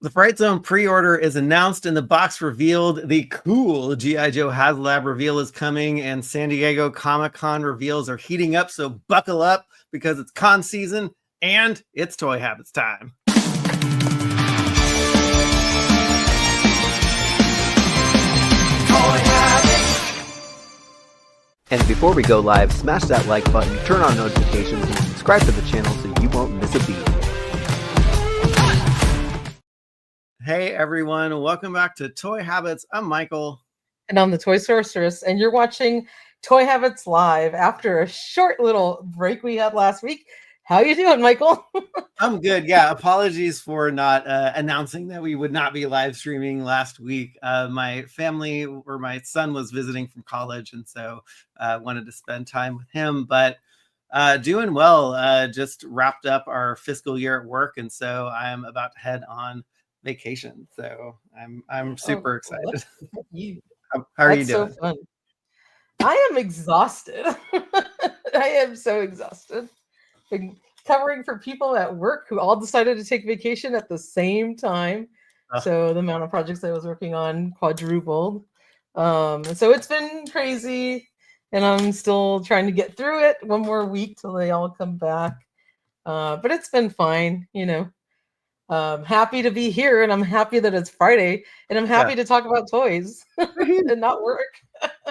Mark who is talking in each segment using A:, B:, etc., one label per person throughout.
A: The Fright Zone pre-order is announced and the box revealed. The cool G.I. Joe Haslab reveal is coming, and San Diego Comic-Con reveals are heating up, so buckle up because it's con season and it's Toy Habits time.
B: And before we go live, smash that like button, turn on notifications, and subscribe to the channel so you won't miss a beat.
A: Hey everyone, welcome back to Toy Habits. I'm Michael.
C: And I'm the Toy Sorceress, and you're watching Toy Habits Live after a short little break we had last week. How you doing, Michael?
A: I'm good. Yeah, apologies for not announcing that we would not be live streaming last week. My family or my son was visiting from college, and so wanted to spend time with him. But doing well. Just wrapped up our fiscal year at work, and so I'm about to head on vacation. So I'm super excited. How are you doing?
C: So fun. I am exhausted. I am so exhausted. Been covering for people at work who all decided to take vacation at the same time. So the amount of projects I was working on quadrupled. So it's been crazy, and I'm still trying to get through it. One more week till they all come back. But it's been fine, you know. Happy to be here, and I'm happy that it's Friday, and I'm happy to talk about toys and not work.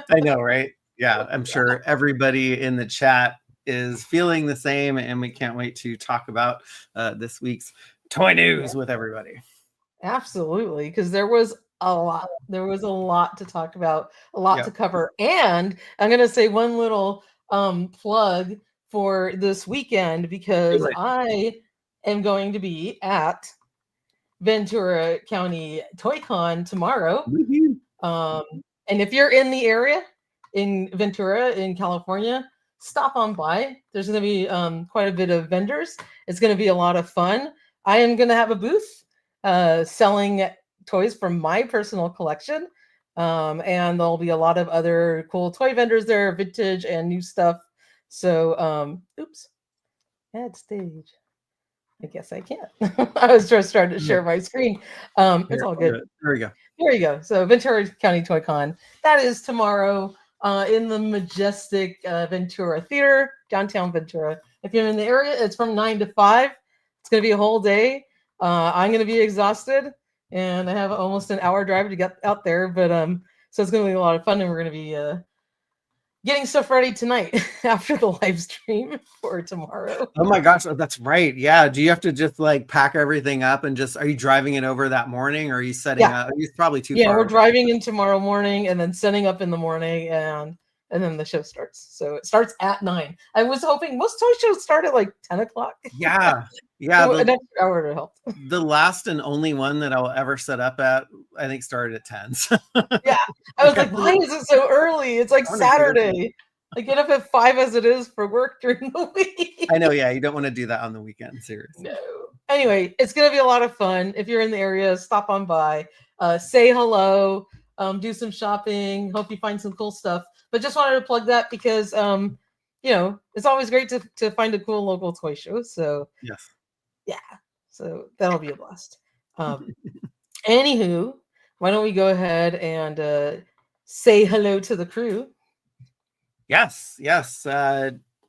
A: I know, right? Yeah, I'm sure everybody in the chat is feeling the same, and we can't wait to talk about this week's toy news with everybody.
C: Absolutely, because there was a lot. There was a lot to talk about, a lot to cover, and I'm going to say one little plug for this weekend because I am going to be at Ventura County Toy Con tomorrow. And if you're in the area in Ventura in California, stop on by. There's going to be quite a bit of vendors. It's going to be a lot of fun. I am going to have a booth selling toys from my personal collection. And there'll be a lot of other cool toy vendors there, vintage and new stuff. So, oops, add stage. I guess I can't. I was just trying to share my screen. It's all good.
A: There we go.
C: There you go. So Ventura County Toy Con. That is tomorrow in the majestic Ventura Theater, downtown Ventura. If you're in the area, it's from 9 to 5. It's going to be a whole day. I'm going to be exhausted, and I have almost an hour drive to get out there. But so it's going to be a lot of fun, and we're going to be getting stuff ready tonight after the live stream for tomorrow.
A: Oh my gosh, that's right. Yeah. Do you have to just like pack everything up and just, are you driving it over that morning, or are you setting up? It's probably too far.
C: Yeah, we're driving in tomorrow morning and then setting up in the morning, and then the show starts. So it starts at 9. I was hoping most toy shows start at like 10 o'clock.
A: Yeah. Yeah.
C: So an extra hour to help.
A: The last and only one that I'll ever set up at, I think, started at 10. So.
C: Yeah. I was like, why is it so early? It's like Saturday. I get up at 5 as it is for work during the week.
A: I know. Yeah. You don't want to do that on the weekend. Seriously.
C: No. Anyway, it's going to be a lot of fun. If you're in the area, stop on by, say hello, do some shopping. Hope you find some cool stuff. But just wanted to plug that because, you know, it's always great to find a cool local toy show. So,
A: yes.
C: Yeah. So that'll be a blast. Anywho, why don't we go ahead and say hello to the crew?
A: Yes. Yes.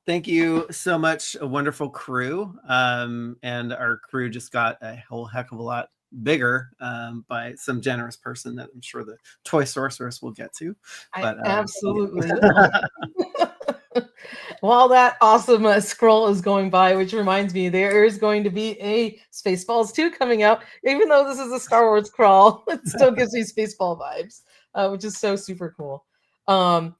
A: Thank you so much. A wonderful crew. And our crew just got a whole heck of a lot bigger by some generous person that I'm sure the Toy Sorceress will get to. But
C: absolutely. While that awesome scroll is going by, which reminds me, there is going to be a Spaceballs 2 coming out. Even though this is a Star Wars crawl, it still gives me Spaceball vibes, which is so super cool.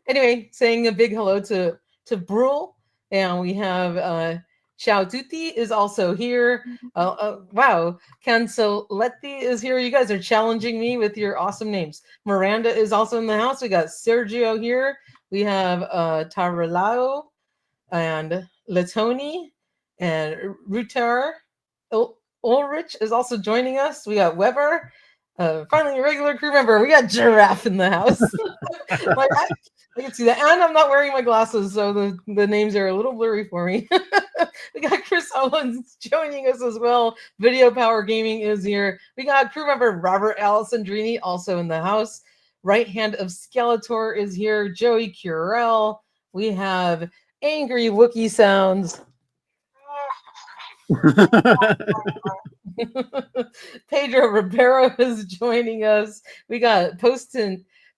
C: Anyway, saying a big hello to Brule, and we have Ciao Tutti is also here. Wow, Cancelletti is here. You guys are challenging me with your awesome names. Miranda is also in the house. We got Sergio here. We have Taralao and Latoni and Rutar. Ulrich is also joining us. We got Weber, Finally, a regular crew member. We got Giraffe in the house. Like, I can see that. And I'm not wearing my glasses, so the names are a little blurry for me. We got Chris Owens joining us as well. Video Power Gaming is here. We got crew member Robert Alessandrini also in the house. Right hand of Skeletor is here. Joey Curell. We have Angry Wookiee Sounds. Pedro Ribeiro is joining us. We got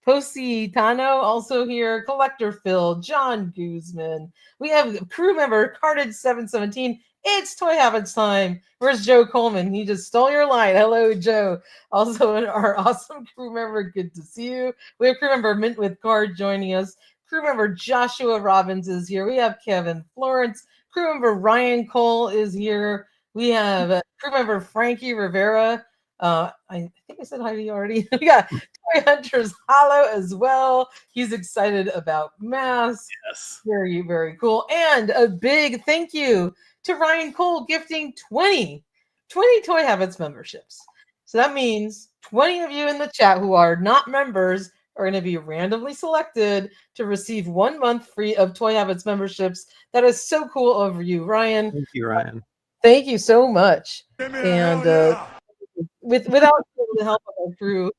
C: Positano also here. Collector Phil, John Guzman. We have crew member Carnage 717. It's Toy Habits time. Where's Joe Coleman? He just stole your line. Hello, Joe. Also, our awesome crew member. Good to see you. We have crew member Mint with Card joining us. Crew member Joshua Robbins is here. We have Kevin Florence. Crew member Ryan Cole is here. We have crew member Frankie Rivera. I think I said hi to you already. We got Toy Hunters Hollow as well. He's excited about masks.
A: Yes.
C: Very, very cool. And a big thank you to Ryan Cole gifting 20 Toy Habits memberships. So that means 20 of you in the chat who are not members are going to be randomly selected to receive 1 month free of Toy Habits memberships. That is so cool of you, Ryan.
A: Thank you, Ryan.
C: Thank you so much. And without the help of our crew,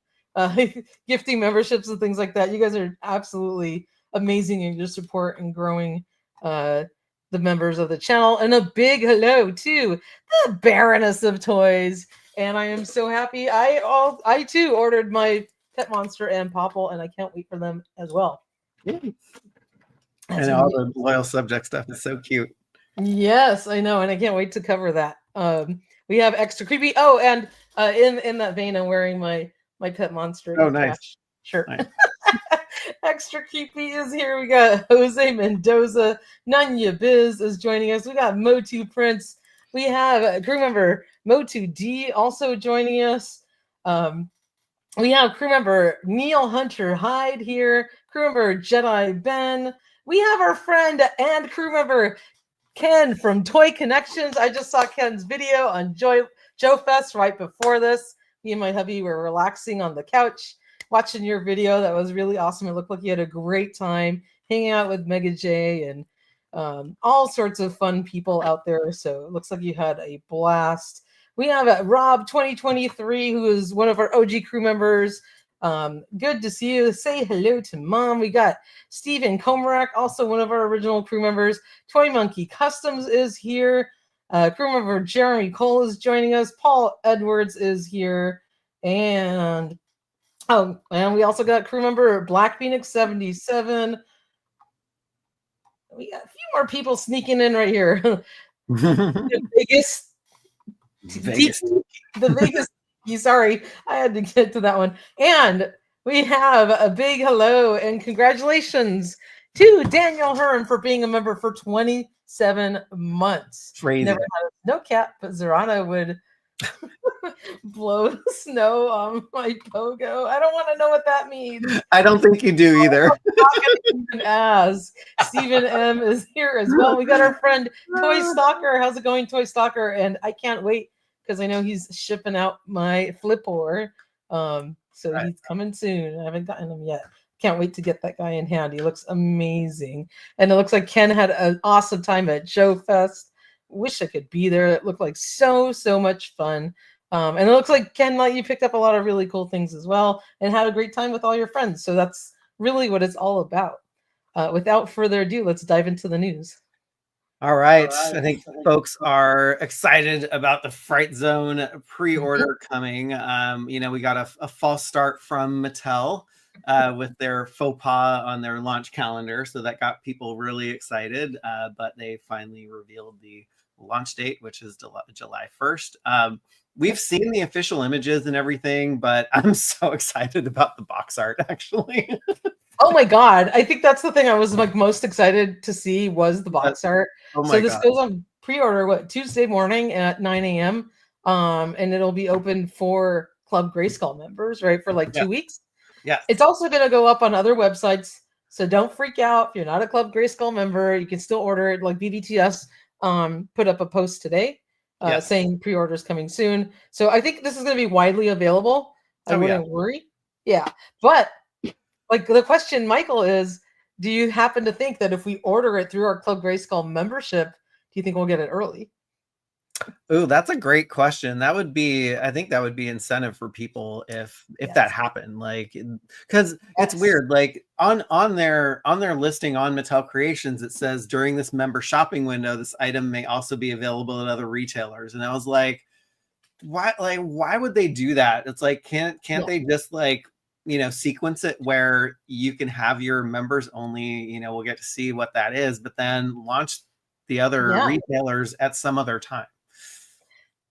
C: gifting memberships and things like that, you guys are absolutely amazing in your support and growing the members of the channel. And a big hello to the Baroness of Toys. And I am so happy. I too ordered my Pet Monster and Popple, and I can't wait for them as well.
A: And all the loyal subject stuff is so cute.
C: Yes, I know, and I can't wait to cover that. We have Extra Creepy. Oh, and in that vein, I'm wearing my Pet Monster.
A: Oh, nice
C: shirt.
A: Nice.
C: Extra Creepy is here. We got Jose Mendoza. Nunya Biz is joining us. We got MOTU Prince. We have crew member MOTU D also joining us. We have crew member Neil Hunter Hyde here. Crew member Jedi Ben. We have our friend and crew member Ken from Toy Connections. I just saw Ken's video on Joe Fest right before this. Me and my hubby were relaxing on the couch watching your video. That was really awesome. It looked like you had a great time hanging out with Mega J and all sorts of fun people out there. So it looks like you had a blast. We have Rob 2023, who is one of our OG crew members. Good to see you. Say hello to Mom. We got Steven Komarak, also one of our original crew members. Toy Monkey Customs is here. Crew member Jeremy Cole is joining us. Paul Edwards is here. And we also got crew member Black Phoenix 77. We got a few more people sneaking in right here. The biggest. Sorry, I had to get to that one. And we have a big hello and congratulations to Daniel Hearn for being a member for 27 months.
A: Crazy.
C: Never had a snow cap, but Zorana would blow the snow on my pogo. I don't want to know what that means.
A: I don't think you do either.
C: As Stephen M is here as well. We got our friend Toy Stalker. How's it going, Toy Stalker? And I can't wait because I know he's shipping out my Flipor. So he's coming soon. I haven't gotten him yet. Can't wait to get that guy in hand. He looks amazing. And it looks like Ken had an awesome time at Joe Fest. Wish I could be there. It looked like so much fun. And it looks like, Ken, like you picked up a lot of really cool things as well and had a great time with all your friends. So that's really what it's all about. Without further ado, let's dive into the news.
A: All right. I think folks are excited about the Fright Zone pre-order coming. We got a false start from Mattel with their faux pas on their launch calendar. So that got people really excited. But they finally revealed the launch date, which is July 1st. We've seen the official images and everything, but I'm so excited about the box art, actually.
C: Oh my God. I think that's the thing I was like most excited to see was the box art.
A: Oh my
C: so this
A: God.
C: goes on pre-order, Tuesday morning at 9 a.m. And it'll be open for Club Grayskull members, right? For like 2 weeks.
A: Yeah.
C: It's also going to go up on other websites. So don't freak out. If you're not a Club Grayskull member, you can still order it. Like BBTS put up a post today saying pre-orders coming soon. So I think this is going to be widely available. I wouldn't worry. Yeah. But like the question, Michael, is do you happen to think that if we order it through our Club Grayskull membership, do you think we'll get it early?
A: Oh, that's a great question. That would be, I think that would be incentive for people if that happened. Like, because it's weird. Like on their listing on Mattel Creations, it says during this member shopping window, this item may also be available at other retailers. And I was like, why? Like, why would they do that? It's like, can't they just like, you know, sequence it where you can have your members only, you know, we'll get to see what that is, but then launch the other retailers at some other time.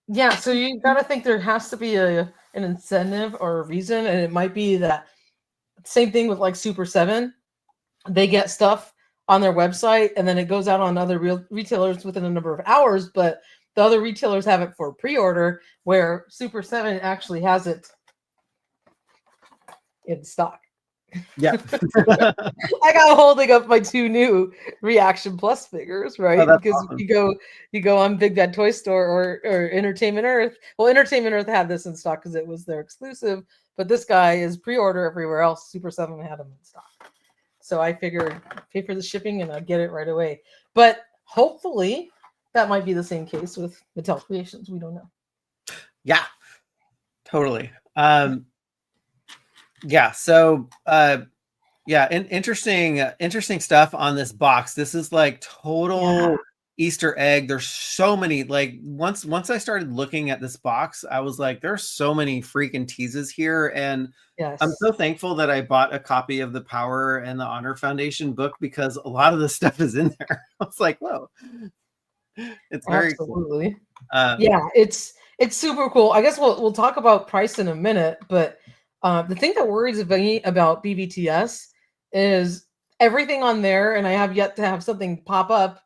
C: Yeah, so you got to think there has to be an incentive or a reason, and it might be that same thing with like Super 7. They get stuff on their website, and then it goes out on other retailers within a number of hours, but the other retailers have it for pre-order, where Super 7 actually has it in stock.
A: Yeah.
C: I got holding up my 2 new Reaction Plus figures, right?
A: Oh,
C: because
A: awesome.
C: you go on Big Bad Toy Store or Entertainment Earth. Well, Entertainment Earth had this in stock because it was their exclusive, but this guy is pre-order everywhere else. Super 7 had them in stock. So I figured pay for the shipping and I'd get it right away. But hopefully that might be the same case with Mattel Creations. We don't know.
A: Yeah, totally. Yeah. So, yeah, interesting stuff on this box. This is like total Easter egg. There's so many, like once I started looking at this box, I was like, there's so many freaking teases here. And I'm so thankful that I bought a copy of the Power and the Honor Foundation book because a lot of the stuff is in there. I was like, whoa, it's very
C: cool. Yeah, it's super cool. I guess we'll talk about price in a minute, but the thing that worries me about BBTS is everything on there, and I have yet to have something pop up,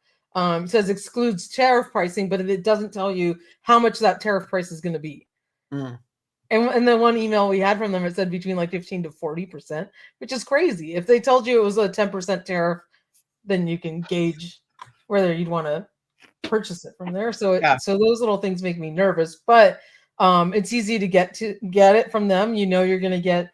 C: says excludes tariff pricing, but it doesn't tell you how much that tariff price is going to be. And the one email we had from them, it said between like 15 to 40%, which is crazy. If they told you it was a 10% tariff, then you can gauge whether you'd want to purchase it from there. So so those little things make me nervous, but it's easy to get it from them. You know, you're going to get,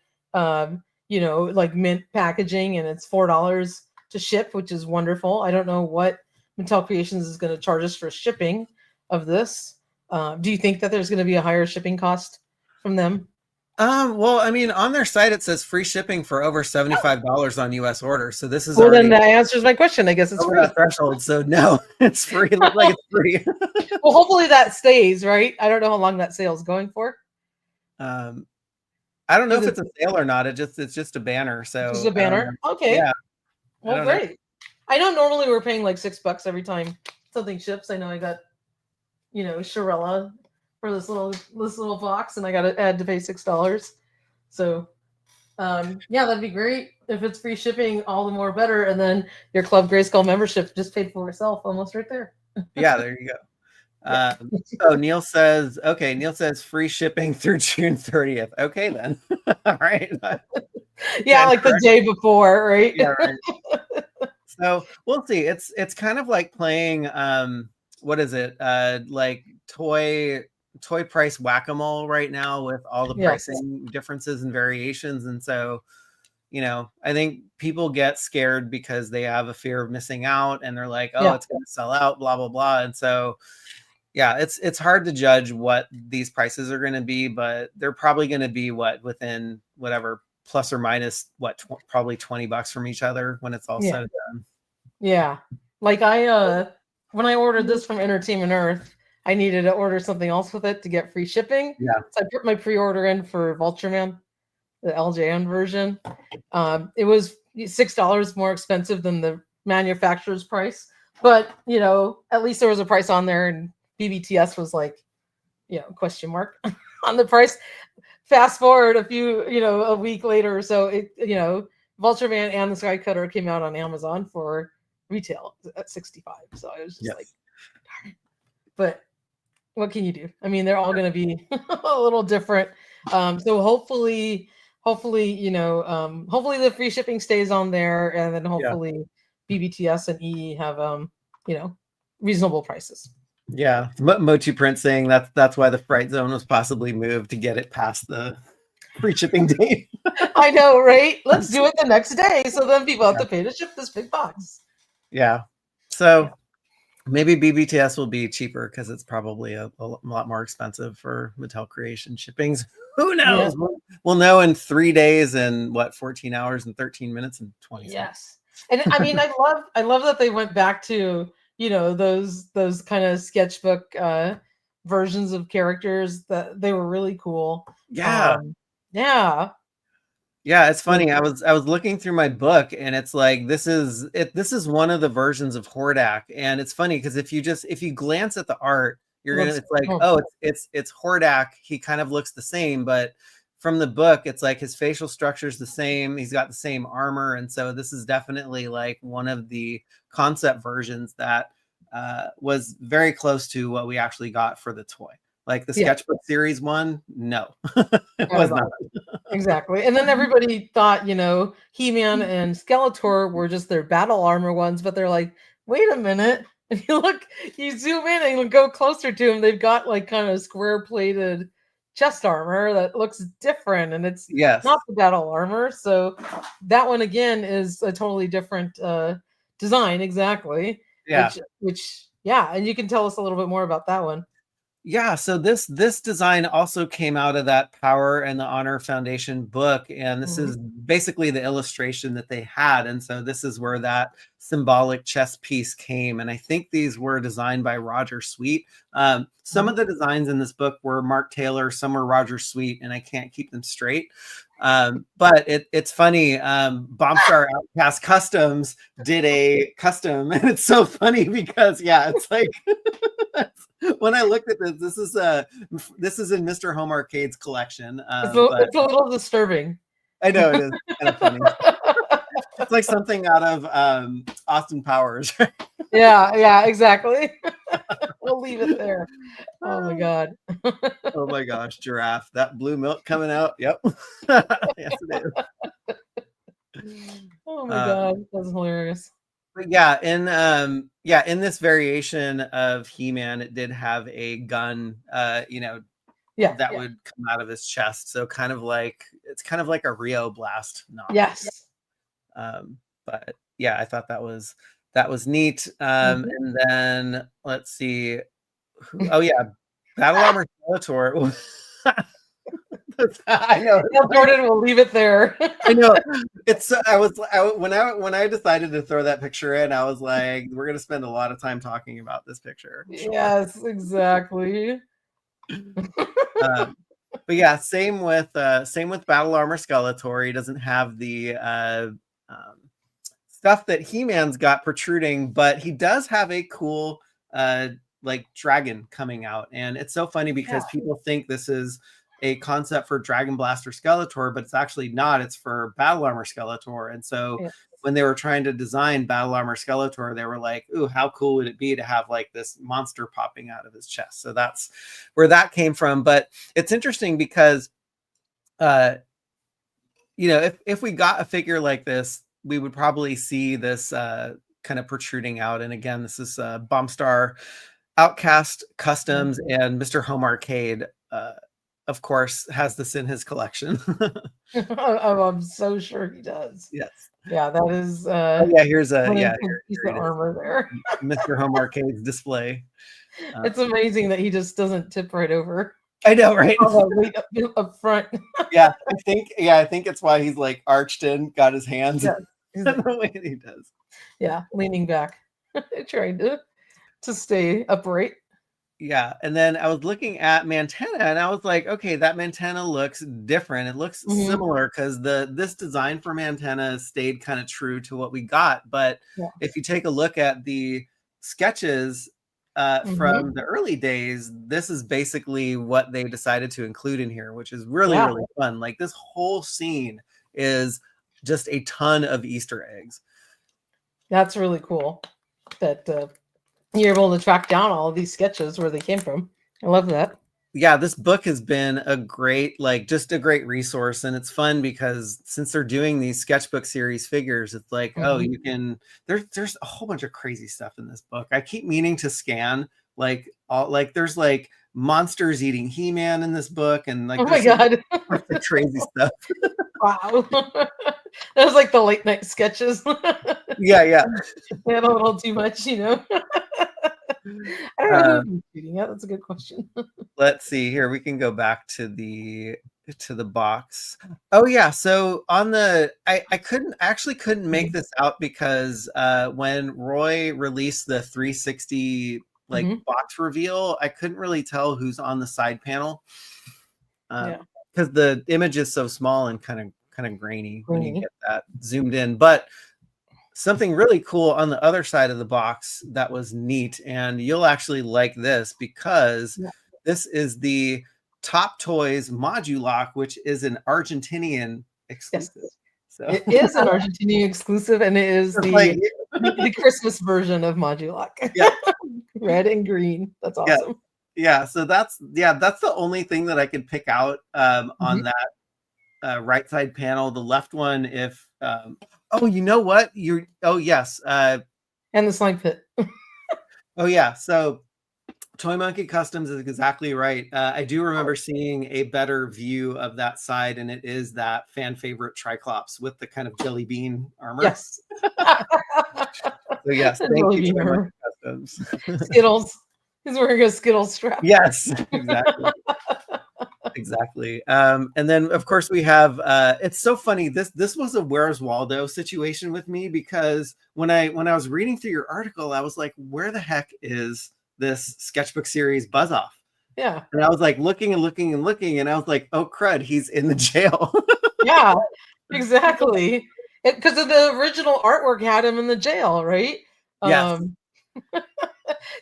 C: you know, like mint packaging, and it's $4 to ship, which is wonderful. I don't know what Mattel Creations is going to charge us for shipping of this. Do you think that there's going to be a higher shipping cost from them?
A: Well, I mean, on their site, it says free shipping for over $75 on US orders. So this is
C: then that answers my question. I guess it's free.
A: That threshold. So no, it's free. It looks like it's free.
C: Well, hopefully that stays, right? I don't know how long that sale is going for.
A: I don't know if it's a sale or not. It's just a banner. So
C: it's a banner. Okay.
A: Yeah.
C: Well, great. I know normally we're paying like $6 every time something ships. I know I got, you know, Shirella for this little box, and I got to add to pay $6. So, yeah, that'd be great if it's free shipping. All the more better. And then your Club Grayskull membership just paid for itself, almost right there.
A: Yeah, there you go. So Neil says free shipping through June 30th. Okay, then. All right.
C: Yeah, like the day before, right?
A: Yeah, right. So we'll see. It's kind of like playing what is it? Like toy price whack-a-mole right now with all the pricing differences and variations. And so, you know, I think people get scared because they have a fear of missing out, and they're like, oh, it's going to sell out, blah, blah, blah. And so, yeah, it's hard to judge what these prices are going to be, but they're probably going to be within whatever, plus or minus probably $20 from each other when it's all said and done.
C: Yeah. Like when I ordered this from Entertainment Earth, I needed to order something else with it to get free shipping.
A: Yeah.
C: So I put my pre-order in for Vultureman, the LJN version. It was $6 more expensive than the manufacturer's price, but you know, at least there was a price on there, and BBTS was like, you know, question mark on the price. Fast forward a week later or so, Vultureman and the Sky Cutter came out on Amazon for retail at $65. So I was just like, darn it. But what can you do? I mean, they're all going to be a little different. So hopefully, hopefully the free shipping stays on there, and then hopefully BBTS and EE have, reasonable prices.
A: Yeah. MOTU Print saying that's why the Fright Zone was possibly moved to get it past the free shipping date.
C: I know, right? Let's do it the next day, so then people have to pay to ship this big box.
A: Yeah. So maybe BBTS will be cheaper because it's probably a lot more expensive for Mattel Creation shippings. Who knows?
C: Yeah.
A: We'll know in 3 days and 14 hours and 13 minutes and 20 seconds.
C: Yes. And I mean, I love that they went back to, those kind of sketchbook versions of characters that they were really cool.
A: Yeah.
C: Yeah.
A: Yeah, it's funny. I was looking through my book, and it's like this is one of the versions of Hordach, and it's funny because if you glance at the art, it's like, oh, it's Hordach. He kind of looks the same, but from the book, it's like his facial structure is the same. He's got the same armor, and so this is definitely like one of the concept versions that was very close to what we actually got for the toy. Like the sketchbook series one, no, it was not.
C: Exactly. And then everybody thought, He-Man and Skeletor were just their battle armor ones, but they're like, wait a minute. If you zoom in and you go closer to them, they've got like kind of square plated chest armor that looks different, and it's not the battle armor. So that one again is a totally different design. Exactly.
A: Yeah.
C: Which and you can tell us a little bit more about that one.
A: Yeah, so this design also came out of that Power and the Honor Foundation book, and this is basically the illustration that they had, and so this is where that symbolic chess piece came, and I think these were designed by Roger Sweet. Some of the designs in this book were Mark Taylor, some were Roger Sweet, and I can't keep them straight. But it's funny. Bombstar Outcast Customs did a custom, and it's so funny because it's like when I looked at this is in Mr. Home Arcade's collection.
C: It's a little disturbing.
A: I know, it is kind of funny. It's like something out of Austin Powers.
C: Yeah, exactly. We'll leave it there. Oh my god.
A: Oh my gosh, giraffe. That blue milk coming out. Yep. Yes, it is.
C: Oh my god, that's hilarious.
A: But in this variation of He-Man, it did have a gun, that would come out of his chest. So it's kind of like a Rio Blast knockoff.
C: Yes.
A: But yeah, I thought that was neat. And then let's see. Battle Armor Skeletor. I know.
C: Jordan will leave it there.
A: I know. When I decided to throw that picture in, I was like, we're gonna spend a lot of time talking about this picture.
C: Yes, exactly.
A: But yeah, same with Battle Armor Skeletor. He doesn't have the stuff that He-Man's got protruding, but he does have a cool like dragon coming out, and it's so funny because people think this is a concept for Dragon Blaster Skeletor, but it's actually not. It's for Battle Armor Skeletor. And so when they were trying to design Battle Armor Skeletor, they were like, ooh, how cool would it be to have like this monster popping out of his chest? So that's where that came from. But it's interesting because, if we got a figure like this, we would probably see this kind of protruding out. And again, this is Bombstar Outcast Customs, and Mr. Home Arcade, of course, has this in his collection.
C: I'm so sure he does.
A: Yes.
C: Yeah, that is.
A: Here's a
C: piece of armor there.
A: Mr. Home Arcade's display.
C: It's amazing that he just doesn't tip right over.
A: I know, right?
C: Up front.
A: I think it's why he's like arched in, got his hands the way he does.
C: Yeah, leaning back, trying to stay upright.
A: Yeah, and then I was looking at Mantena, and I was like, okay, that Mantena looks different. It looks similar because this design for Mantena stayed kind of true to what we got. But if you take a look at the sketches from the early days, this is basically what they decided to include in here, which is really, really fun. Like this whole scene is just a ton of Easter eggs.
C: That's really cool that you're able to track down all of these sketches where they came from. I love that.
A: Yeah, this book has been a great resource, and it's fun because since they're doing these sketchbook series figures, it's like, you can, there's a whole bunch of crazy stuff in this book. I keep meaning to scan like all like there's like monsters eating He-Man in this book, and like
C: oh my god,
A: the crazy stuff.
C: wow, that was like the late night sketches.
A: Yeah.
C: They had a little too much, I don't know who I'm shooting at. That's a good question.
A: Let's see here. We can go back to the box. Oh yeah. So on the I couldn't make this out because when Roy released the 360 box reveal, I couldn't really tell who's on the side panel. Because the image is so small and kind of grainy when you get that zoomed in. But something really cool on the other side of the box that was neat, and you'll actually like this because this is the Top Toys Modul lock, which is an Argentinian exclusive.
C: Yes.
A: So
C: it is an Argentinian exclusive, and it is the Christmas version of Modul lock. Red and green. That's awesome.
A: Yeah, so that's the only thing that I could pick out on that right side panel. The left one, if oh, you know what? Yes. And
C: the slime pit.
A: Oh yeah. So Toy Monkey Customs is exactly right. I do remember seeing a better view of that side, and it is that fan favorite Triclops with the kind of jelly bean armor.
C: Yes.
A: So yes, thank you, Toy Monkey Customs.
C: Skittles. He's wearing a Skittles strap.
A: Yes, exactly. And then of course we have it's so funny, this was a Where's Waldo situation with me, because when I was reading through your article, I was like, where the heck is this sketchbook series Buzz Off?
C: Yeah.
A: And I was like looking, and I was like, oh crud, he's in the jail.
C: Yeah, exactly. Because of the original artwork had him in the jail, right?
A: Yes.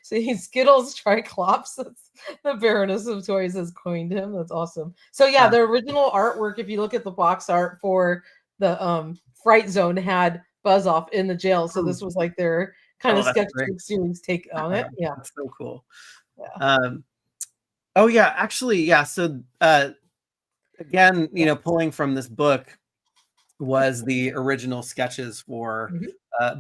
C: See, Skittles Triclops. That's the Baroness of Toys has coined him. That's awesome. So yeah, the original artwork, if you look at the box art for the Fright Zone, had Buzz Off in the jail. So this was like their kind of sketchbook series take on it. Yeah,
A: that's so cool.
C: Yeah.
A: Oh yeah, actually, yeah. So again, pulling from this book was the original sketches for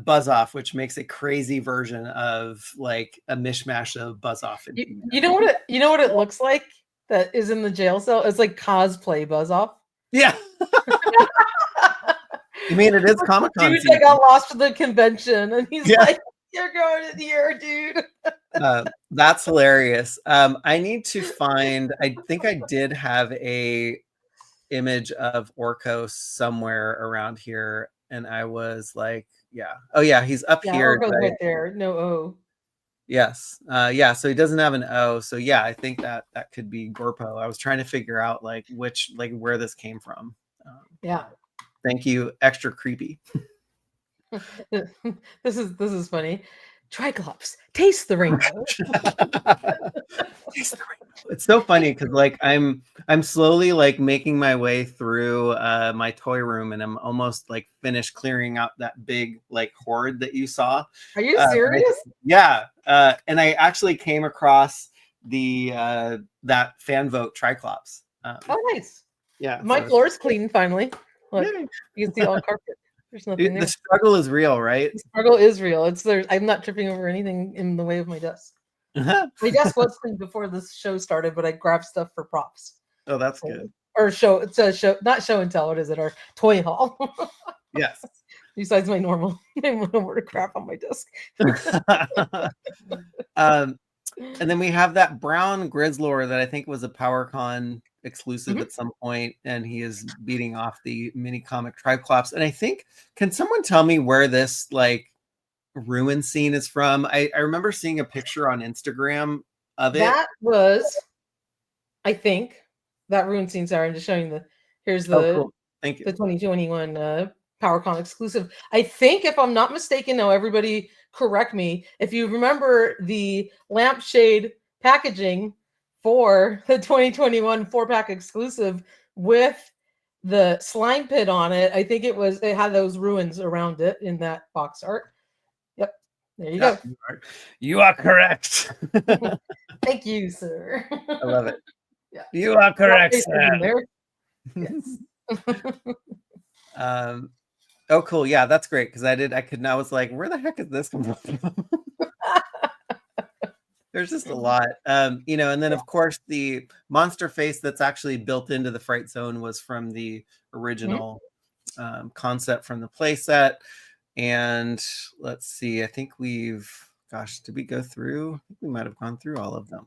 A: Buzz Off, which makes a crazy version of like a mishmash of Buzz Off.
C: You know what it looks like that is in the jail cell? It's like cosplay Buzz Off.
A: Yeah. I mean, it is Comic-Con.
C: Dude, I got lost at the convention, and he's like, "You're going in here, dude."
A: That's hilarious. I need to find. I think I did have a image of Orko somewhere around here, and I was like, oh yeah, he's up here.
C: Orko's right there. No O.
A: Yes. So he doesn't have an O. So yeah, I think that could be Gorpo. I was trying to figure out where this came from. Thank you. Extra creepy.
C: This is funny. Triclops, taste the rainbow.
A: Taste the rainbow. It's so funny because I'm slowly making my way through my toy room, and I'm almost finished clearing out that big hoard that you saw.
C: Are you serious?
A: And I actually came across the that fan vote Triclops.
C: Oh, nice.
A: Yeah,
C: my floor's clean finally. Look, you can see all carpet. There's nothing there.
A: The struggle is real, right?
C: The struggle is real. I'm not tripping over anything in the way of my desk. My desk was clean before this show started, but I grabbed stuff for props.
A: Oh, that's good.
C: Or show. It's a show, not show and tell. What is it? Our toy hall.
A: Yes.
C: Besides my normal more crap on my desk.
A: And then we have that brown Grizzlor that I think was a PowerCon exclusive at some point, and he is beating off the mini comic Triclops. And I think, can someone tell me where this ruin scene is from? I remember seeing a picture on Instagram of it.
C: That was, I think, that ruin scene. Sorry, I'm just showing here's the
A: cool. Thank you.
C: The 2021 PowerCon exclusive. I think, if I'm not mistaken, now everybody correct me, if you remember the lampshade packaging for the 2021 4-pack exclusive with the slime pit on it, I think it had those ruins around it in that box art. Yep, there you go.
A: You are correct.
C: Thank you, sir.
A: I love it. Yeah, you are correct, sir.
C: Yes.
A: Oh, cool. Yeah, that's great. Because I was like, where the heck is this coming from? There's just a lot. You know, and then of course the monster face that's actually built into the Fright Zone was from the original concept from the playset. And let's see, I think gosh, did we go through? I think we might have gone through all of them.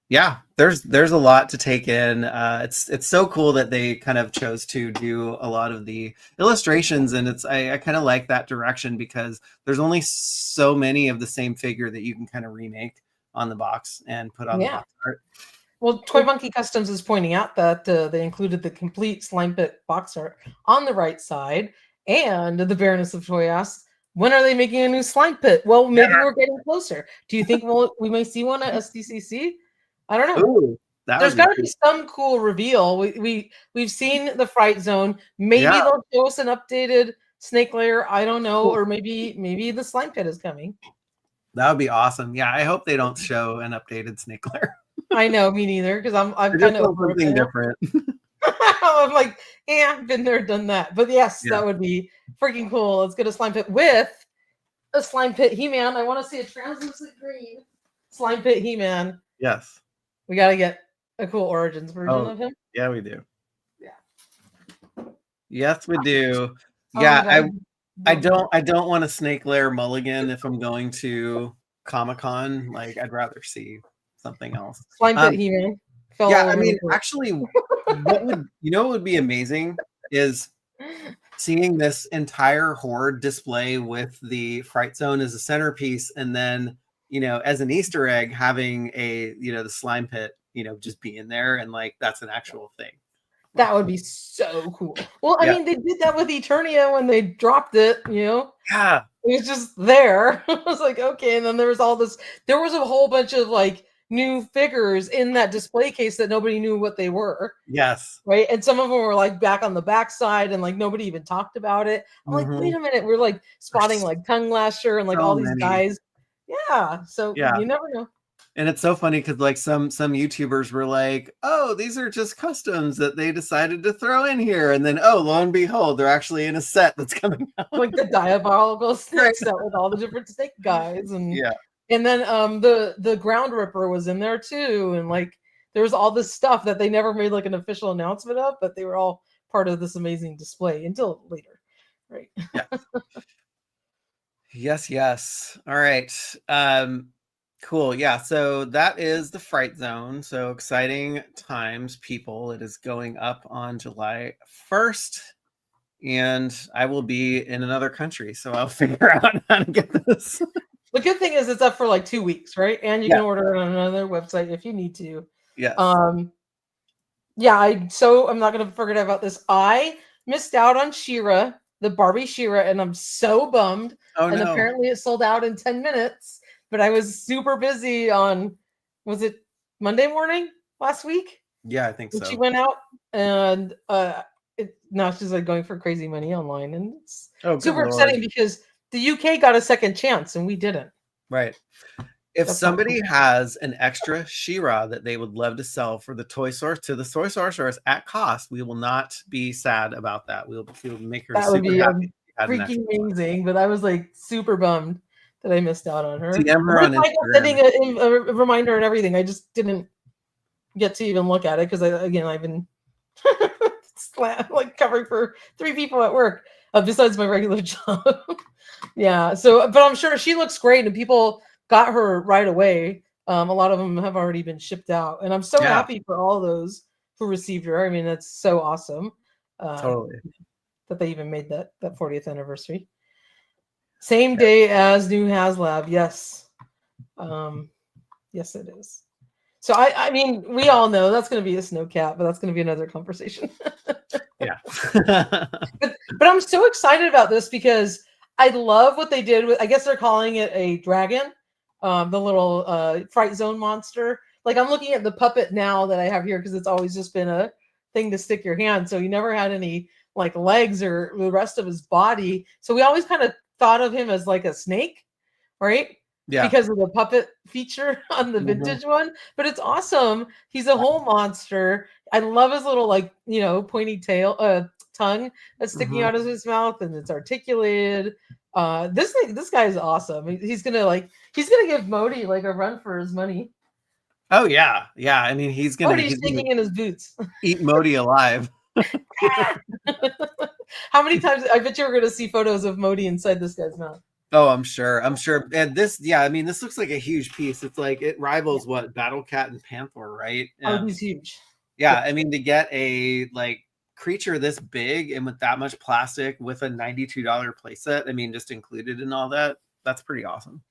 A: Yeah, there's a lot to take in. It's so cool that they kind of chose to do a lot of the illustrations, and I kind of like that direction because there's only so many of the same figure that you can kind of remake on the box and put on the box art.
C: Well, Toy Monkey Customs is pointing out that they included the complete Slime Pit box art on the right side, and the Baroness of Toy asks, when are they making a new Slime Pit? Well, maybe we're getting closer. Do you think we may see one at SDCC? I don't know.
A: Ooh,
C: there's got to be some cool reveal. We've seen the Fright Zone. Maybe they'll show us an updated Snake Lair. I don't know, or maybe the Slime Pit is coming.
A: That would be awesome. Yeah, I hope they don't show an updated Snake Lair.
C: I know, me neither, because I'm kind of
A: something different.
C: I'm like, I've been there, done that. But yes, that would be freaking cool. Let's get a Slime Pit with a Slime Pit He-Man. I want to see a translucent green Slime Pit He-Man.
A: Yes.
C: We got to get a cool Origins version of him.
A: Yeah, we do.
C: Yeah.
A: Yes, we do. Yeah, I don't want a Snake Lair mulligan if I'm going to Comic-Con. Like, I'd rather see something else.
C: Slime Pit He-Man.
A: Yeah, I mean, actually, what would be amazing is seeing this entire horde display with the Fright Zone as a centerpiece, and then, you know, as an Easter egg, having the Slime Pit, just being there, and like that's an actual thing.
C: That would be so cool. Well, I mean, they did that with Eternia when they dropped it,
A: Yeah.
C: It was just there. I was like, okay. And then there was a whole bunch of like new figures in that display case that nobody knew what they were.
A: Yes.
C: Right. And some of them were like back on the backside and like nobody even talked about it. I'm like, wait a minute. We're like spotting like Tongue Lasher and like all these guys. Yeah. So you never know.
A: And it's so funny because like some YouTubers were like, oh, these are just customs that they decided to throw in here. And then, lo and behold, they're actually in a set that's coming out.
C: Like the diabolical snake set with all the different snake guys. And then the Ground Ripper was in there too. And like there was all this stuff that they never made like an official announcement of, but they were all part of this amazing display until later. Right.
A: Yeah. Yes. All right. Cool. Yeah. So that is the Fright Zone. So exciting times, people. It is going up on July 1st. And I will be in another country. So I'll figure out how to get this.
C: The good thing is it's up for like 2 weeks, right? And you can order it on another website if you need to.
A: Yes.
C: I'm not going to forget about this. I missed out on Shira, the Barbie Shira, and I'm so bummed. Apparently it sold out in 10 minutes. But I was super busy on, was it Monday morning last week?
A: Yeah, I think so.
C: She went out and now she's like going for crazy money online. And it's super upsetting because the UK got a second chance and we didn't.
A: Right. If somebody has an extra She-Ra that they would love to sell for the Toy Source to the Toy Sorcerers at cost, we will not be sad about that. We'll make her
C: that
A: super
C: would be
A: happy.
C: Freaking amazing. But I was like super bummed that I missed out on her.
A: DM her on Instagram.
C: Sending a reminder and everything. I just didn't get to even look at it because I've been like covering for 3 people at work besides my regular job. Yeah. So, but I'm sure she looks great and people got her right away. A lot of them have already been shipped out, and I'm so happy for all those who received her. I mean, that's so awesome.
A: Totally.
C: That they even made that 40th anniversary. Same day as new HasLab. Yes. Yes, it is. So I mean, we all know that's going to be a snow cat, but that's going to be another conversation.
A: Yeah.
C: but I'm so excited about this because I love what they did with, I guess they're calling it a dragon, the little Fright Zone monster. Like I'm looking at the puppet now that I have here because it's always just been a thing to stick your hand. So he never had any like legs or the rest of his body. So we always kind of thought of him as like a snake, right? Yeah. Because of the puppet feature on the vintage one. But it's awesome. He's a whole monster. I love his little like, pointy tail, tongue that's sticking
A: Mhm.
C: out of his mouth, and it's articulated. This guy is awesome. He's gonna give Modi like a run for his money.
A: Oh yeah, yeah. I mean, he's gonna
C: shaking in his boots.
A: eat Modi alive.
C: How many times? I bet you were gonna see photos of Modi inside this guy's mouth.
A: Oh, I'm sure. And this, yeah, I mean, this looks like a huge piece. It's like it rivals what Battle Cat and Panther, right?
C: Oh, he's huge.
A: Yeah, I mean, to get a like creature this big and with that much plastic with a $92 playset, I mean, just included in all that, that's pretty awesome.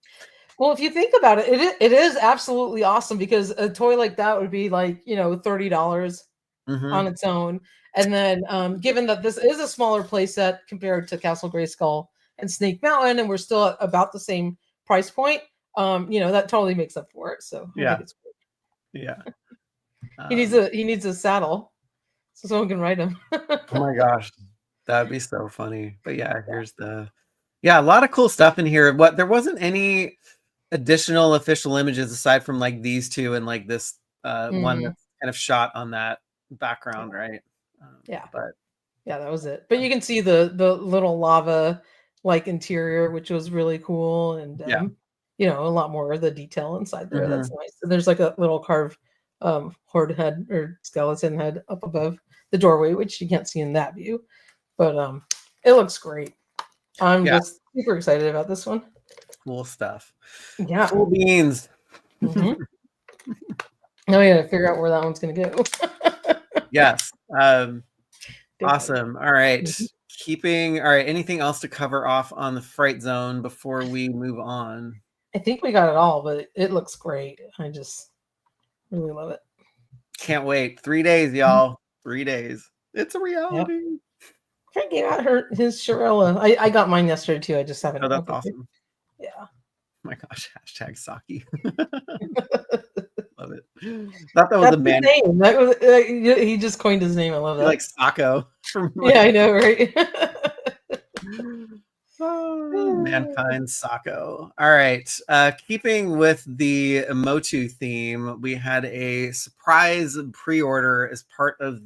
C: Well, if you think about it, it is absolutely awesome because a toy like that would be like, $30 on its own. And then given that this is a smaller playset compared to Castle Grayskull and Snake Mountain, and we're still at about the same price point, that totally makes up for it. So I think it's great.
A: Yeah.
C: He needs a saddle so someone can ride him.
A: Oh my gosh, that'd be so funny. But yeah, here's a lot of cool stuff in here. There wasn't any additional official images aside from like these two and like this one that's kind of shot on that background, right? But
C: that was it. But you can see the little lava like interior, which was really cool, and a lot more of the detail inside there. That's nice. And there's like a little carved horde head or skeleton head up above the doorway, which you can't see in that view, but it looks great. I'm just super excited about this one.
A: Cool stuff.
C: Yeah,
A: cool beans.
C: Now we gotta figure out where that one's gonna go.
A: Yes. Awesome. All right. Anything else to cover off on the Fright Zone before we move on?
C: I think we got it all, but it looks great. I just really love it.
A: Can't wait. 3 days, y'all. 3 days. It's a reality.
C: Yep. Trying to get out his Shirella. I got mine yesterday too. I just haven't.
A: Oh, that's awesome.
C: Yeah.
A: Oh my gosh. # Saki. Love it. Thought that was a man
C: name. That was he just coined his name. I love that.
A: Like Sacco.
C: Yeah, I know, right?
A: Mankind Sacco. All right. Keeping with the MOTU theme, we had a surprise pre-order as part of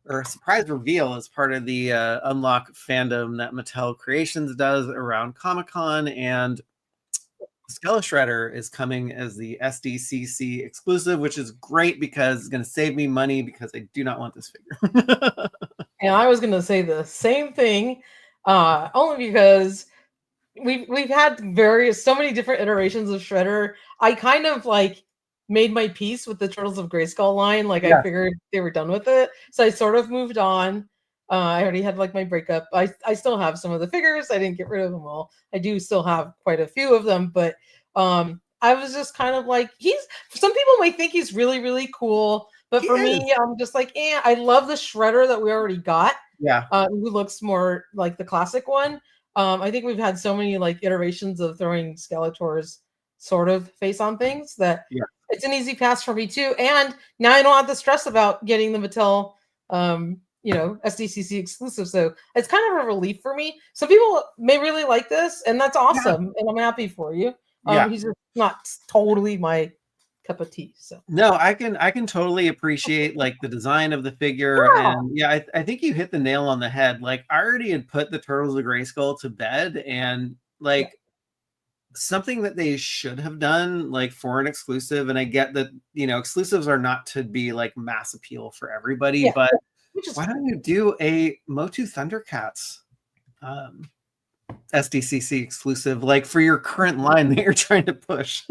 A: or surprise reveal as part of the Unlock fandom that Mattel Creations does around Comic-Con, and Skeletor is coming as the SDCC exclusive, which is great because it's going to save me money because I do not want this figure.
C: And I was going to say the same thing, only because we've had so many different iterations of Shredder. I kind of like made my peace with the Turtles of Grayskull line. Like I figured they were done with it, so I sort of moved on. I already had like my breakup. I still have some of the figures. I didn't get rid of them all. I do still have quite a few of them, but I was just kind of like, some people might think he's really, really cool, but for me, I'm just like, I love the Shredder that we already got.
A: Yeah.
C: Who looks more like the classic one. I think we've had so many like iterations of throwing Skeletor's sort of face on things that it's an easy pass for me too. And now I don't have to stress about getting the Mattel SDCC exclusive. So it's kind of a relief for me. Some people may really like this, and that's awesome. And I'm happy for you. He's just not totally my cup of tea. So
A: no, I can totally appreciate like the design of the figure. And I think you hit the nail on the head. Like I already had put the Turtles of Grayskull to bed, and like something that they should have done like for an exclusive. And I get that, exclusives are not to be like mass appeal for everybody, but why don't you do a MOTU Thundercats SDCC exclusive, like for your current line that you're trying to push?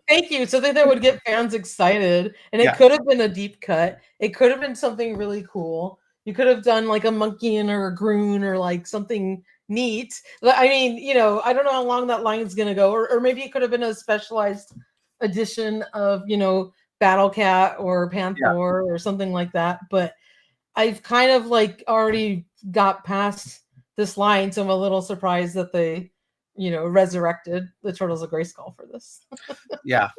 C: Thank you. So that would get fans excited, and it could have been a deep cut. It could have been something really cool. You could have done like a Monkeyan or a Groon or like something neat. I mean, I don't know how long that line is going to go, or maybe it could have been a specialized edition of, Battle Cat or Panther or something like that. But I've kind of like already got past this line, so I'm a little surprised that they, resurrected the Turtles of Grayskull for this. Yeah.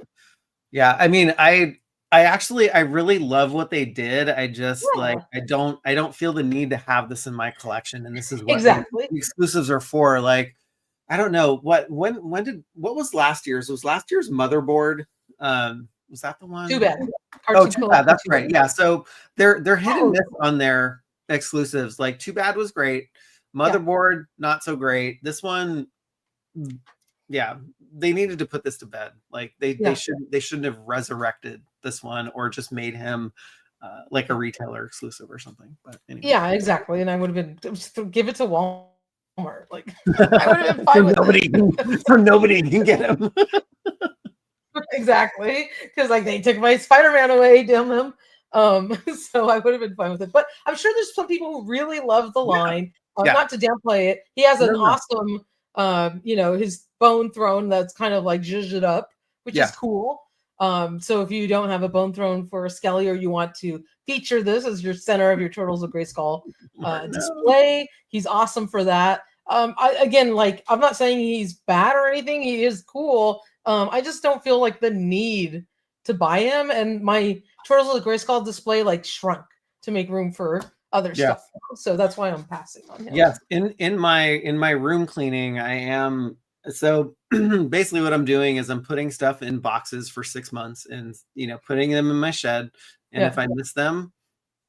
A: I mean, I really love what they did. I just like I don't feel the need to have this in my collection, and this is what the exclusives are for. Like, I don't know what was last year's? Was last year's Motherboard? Was that the one?
C: Too Bad.
A: Too Bad. That's right. Yeah. So they're hit and miss on their exclusives, like Too Bad was great. Motherboard, not so great. This one, yeah, they needed to put this to bed. Like they shouldn't have resurrected this one or just made him like a retailer exclusive or something. But anyway.
C: Yeah, exactly. And I would have been just give it to Walmart. Like I would have been fine
A: for nobody can get him.
C: Exactly, because like they took my Spider-Man away, damn them. So I would have been fine with it. But I'm sure there's some people who really love the line. Not to downplay it. He has an awesome his bone throne that's kind of like zhuzhed up, which is cool. So if you don't have a bone throne for a Skelly, or you want to feature this as your center of your Turtles of Grayskull display, he's awesome for that. I'm not saying he's bad or anything. He is cool. I just don't feel like the need to buy him, and my Turtles of the Grayskull display like shrunk to make room for other stuff. So that's why I'm passing on him.
A: Yes, in my room cleaning, I am. So basically what I'm doing is I'm putting stuff in boxes for 6 months and putting them in my shed. And if I miss them,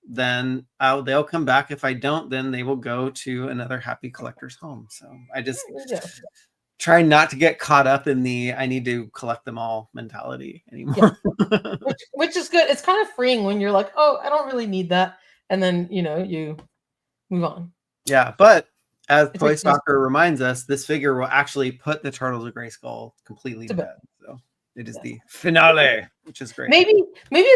A: then they'll come back. If I don't, then they will go to another happy collector's home. So I just try not to get caught up in the I need to collect them all mentality anymore.
C: Which is good. It's kind of freeing when you're like, oh, I don't really need that. And then, you move on.
A: Yeah, but as Toy Stalker reminds us, this figure will actually put the Turtles of Grayskull completely to bed. So it is the finale, which is great.
C: Maybe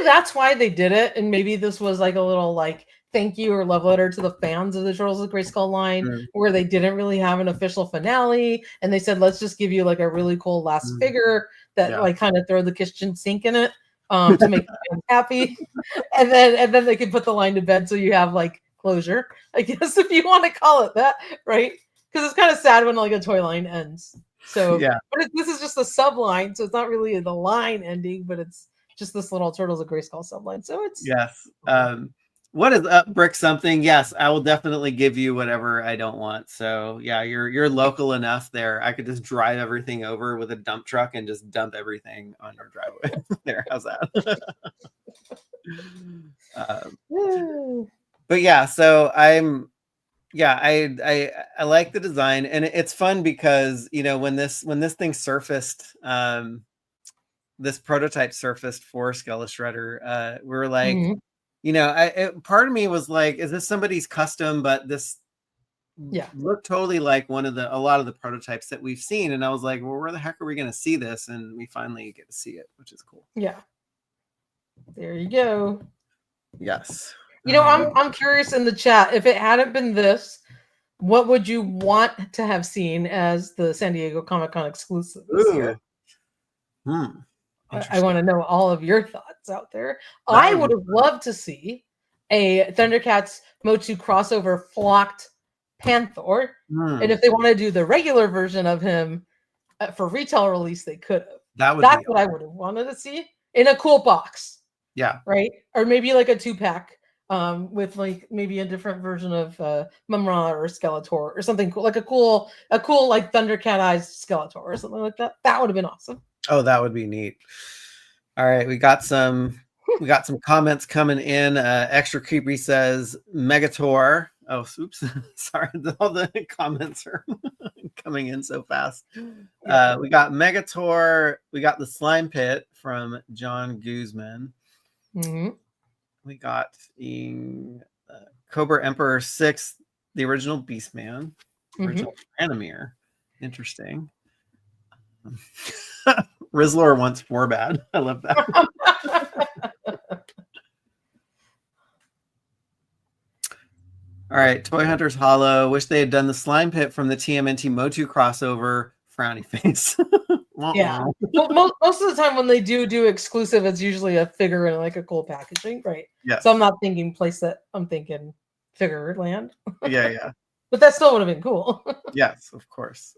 C: that's why they did it, and maybe this was like a little like thank you or love letter to the fans of the Turtles of Grayskull line, where they didn't really have an official finale, and they said let's just give you like a really cool last figure that like kind of throw the kitchen sink in it to make them happy, and then they could put the line to bed so you have like closure, I guess, if you want to call it that, right? Because it's kind of sad when like a toy line ends. So but this is just a subline, so it's not really the line ending, but it's just this little Turtles of Grayskull subline. So it's
A: what is up, Brick something? Yes, I will definitely give you whatever I don't want. So yeah, you're local enough there. I could just drive everything over with a dump truck and just dump everything on your driveway. There, how's that? But yeah, so I like the design, and it's fun because when this thing surfaced, this prototype surfaced for Skeletor Shredder, we were like, part of me was like, is this somebody's custom? But this looked totally like a lot of the prototypes that we've seen, and I was like, well, where the heck are we going to see this? And we finally get to see it, which is cool.
C: Yeah, there you go.
A: Yes.
C: I'm curious in the chat, if it hadn't been this, what would you want to have seen as the San Diego Comic-Con exclusive this year? I want to know all of your thoughts out there. I would have loved to see a Thundercats MOTU crossover flocked Panther. And if they want to do the regular version of him for retail release, they could have. That's what I would have wanted to see in a cool box.
A: Yeah.
C: Right? Or maybe like a 2-pack. With like maybe a different version of Mumra or Skeletor or something cool, like a cool like Thundercat-ized Skeletor or something like that. That would have been awesome.
A: Oh, that would be neat. All right, we got some comments coming in. Extra Creepy says Megator. Oh, oops, sorry, all the comments are coming in so fast. We got Megator. We got the Slime Pit from John Guzman. We got the Cobra Emperor 6, the original Beastman, original Animere. Interesting. Rizzler wants 4 bad. I love that. All right, Toy Hunters Hollow. Wish they had done the Slime Pit from the TMNT MOTU crossover. Frowny face.
C: Yeah. Well, most of the time when they do exclusive, it's usually a figure in like a cool packaging, right?
A: Yeah.
C: So I'm not thinking playset. I'm thinking figure land.
A: Yeah.
C: But that still would have been cool.
A: Yes, of course.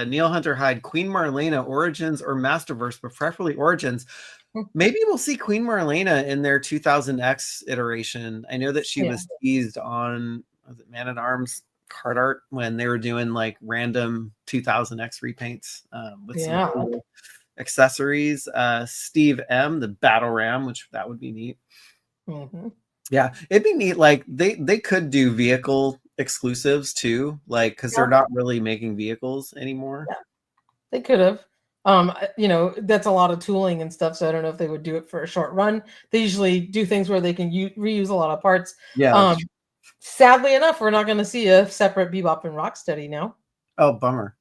A: Neil Hunter Hyde, Queen Marlena Origins or Masterverse, but preferably Origins. Maybe we'll see Queen Marlena in their 2000X iteration. I know that she was teased on Man at Arms card art when they were doing like random 2000X repaints with some cool accessories. Steve M, the Battle Ram, which that would be neat. Yeah, it'd be neat. Like they could do vehicle exclusives too, like because they're not really making vehicles anymore.
C: Yeah, they could have. That's a lot of tooling and stuff, so I don't know if they would do it for a short run. They usually do things where they can reuse a lot of parts.
A: Yeah.
C: Sadly enough, we're not going to see a separate Bebop and Rocksteady now.
A: Oh, bummer.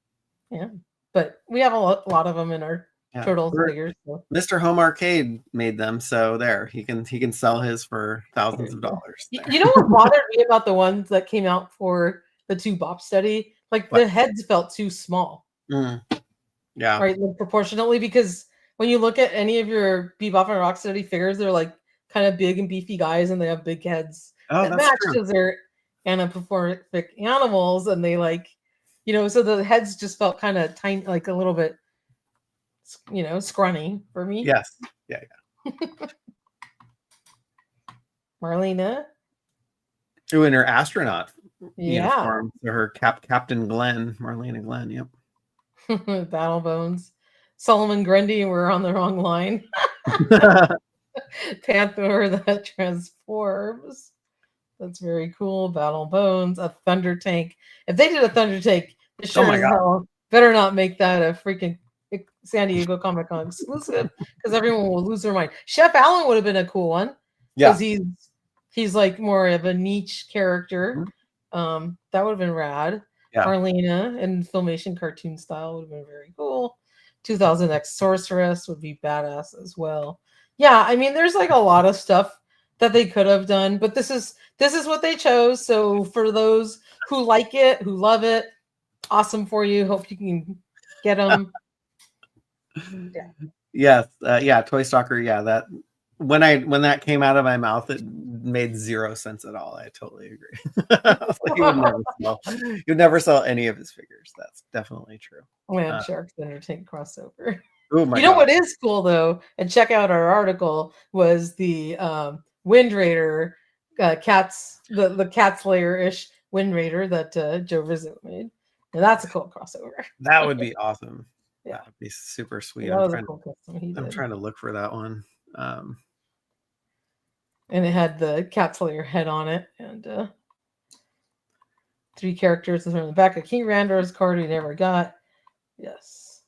C: Yeah, but we have a lot of them in our Turtles figures. So.
A: Mr. Home Arcade made them, so there he can sell his for thousands of dollars.
C: You know what bothered me about the ones that came out for the 2 Bop Steady? Like the heads felt too small.
A: Yeah.
C: Right, like, proportionally, because when you look at any of your Bebop and Rocksteady figures, they're like kind of big and beefy guys, and they have big heads that match because they're anthropomorphic animals, and they so the heads just felt kind of tiny, like a little bit, scrawny for me.
A: Yes. Yeah.
C: Marlena.
A: Oh, in her astronaut uniform, so her Captain Glenn, Marlena Glenn. Yep.
C: Battle Bones. Solomon Grundy, we're on the wrong line. Panther that transforms. That's very cool. Battle Bones. A Thunder Tank. If they did a Thunder Tank, they sure as hell better not make that a freaking San Diego Comic-Con exclusive, because everyone will lose their mind. Chef Allen would have been a cool one, because he's like more of a niche character. That would have been rad. Yeah. Marlena in Filmation cartoon style would have been very cool. 2000X Sorceress would be badass as well. Yeah, I mean, there's like a lot of stuff that they could have done, but this is what they chose. So for those who like it, who love it, awesome for you. Hope you can get them.
A: Yes, Toy Stalker. Yeah, that when that came out of my mouth, it made zero sense at all. I totally agree. He would never sell any of his figures. That's definitely true.
C: Man, Sharks Entertain crossover.
A: Oh my!
C: You know what is cool though, and check out our article, was the Wind Raider cats, the Cat Slayer-ish Wind Raider that Joe Rizzo made. And that's a cool crossover.
A: That would be awesome.
C: Yeah,
A: that would be super sweet.
C: I'm
A: trying to look for that one.
C: And it had the Cat Slayer head on it, and 3 characters on the back. A King Rando's card we never got. Yes.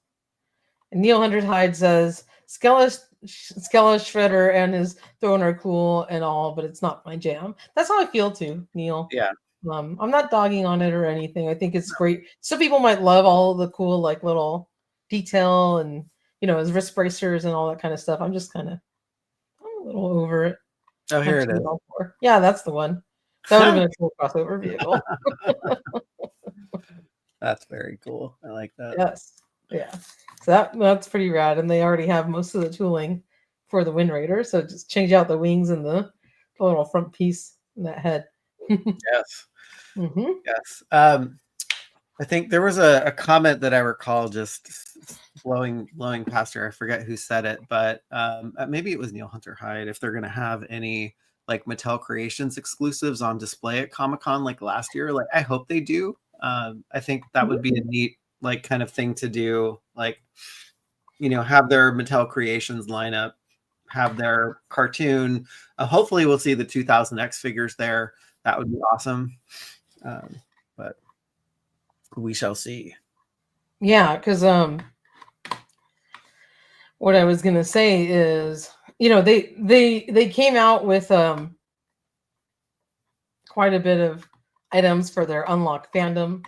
C: And Neil Hundred Hyde says Skeletor Shredder and his throne are cool and all, but it's not my jam. That's how I feel too, Neil.
A: Yeah.
C: I'm not dogging on it or anything. I think it's great. Some people might love all the cool like little detail and his wrist bracers and all that kind of stuff. I'm a little over it.
A: Oh, here it is.
C: Yeah, that's the one. That would have been a cool crossover vehicle.
A: That's very cool. I like that.
C: Yes. Yeah. So that's pretty rad. And they already have most of the tooling for the Wind Raider. So just change out the wings and the little front piece in that head.
A: Yes.
C: Mm-hmm.
A: Yes. I think there was a comment that I recall just blowing past her. I forget who said it, but maybe it was Neil Hunter Hyde. If they're going to have any like Mattel Creations exclusives on display at Comic-Con like last year, like I hope they do. I think that would be a neat like kind of thing to do. Like, have their Mattel Creations lineup, have their cartoon. Hopefully, we'll see the 2000X figures there. That would be awesome. But we shall see.
C: Yeah, because what I was gonna say is, they came out with quite a bit of items for their Unlock fandom,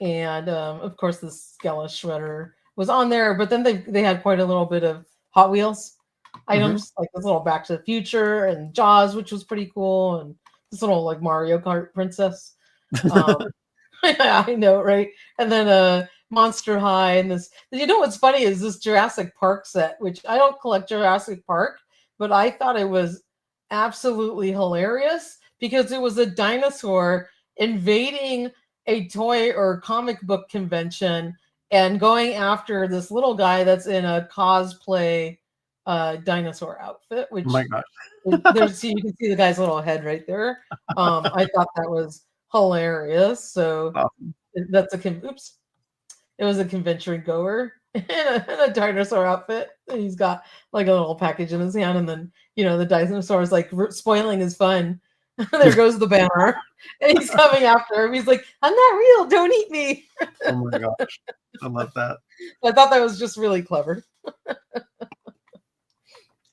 C: and of course the Skeletor Shredder was on there. But then they had quite a little bit of Hot Wheels items, like this little Back to the Future and Jaws, which was pretty cool, and this little like Mario Kart princess. Yeah, I know, right? And then Monster High, and this. What's funny is this Jurassic Park set, which I don't collect Jurassic Park, but I thought it was absolutely hilarious because it was a dinosaur invading a toy or comic book convention and going after this little guy that's in a cosplay dinosaur outfit. Which,
A: oh my gosh.
C: you can see the guy's little head right there. I thought that was hilarious. So that's it was a convention goer in a dinosaur outfit. He's got like a little package in his hand, and then the dinosaur is like spoiling his fun There goes the banner. And he's coming after him. He's like, I'm not real. Don't eat me.
A: Oh my gosh. I love that.
C: I thought that was just really clever.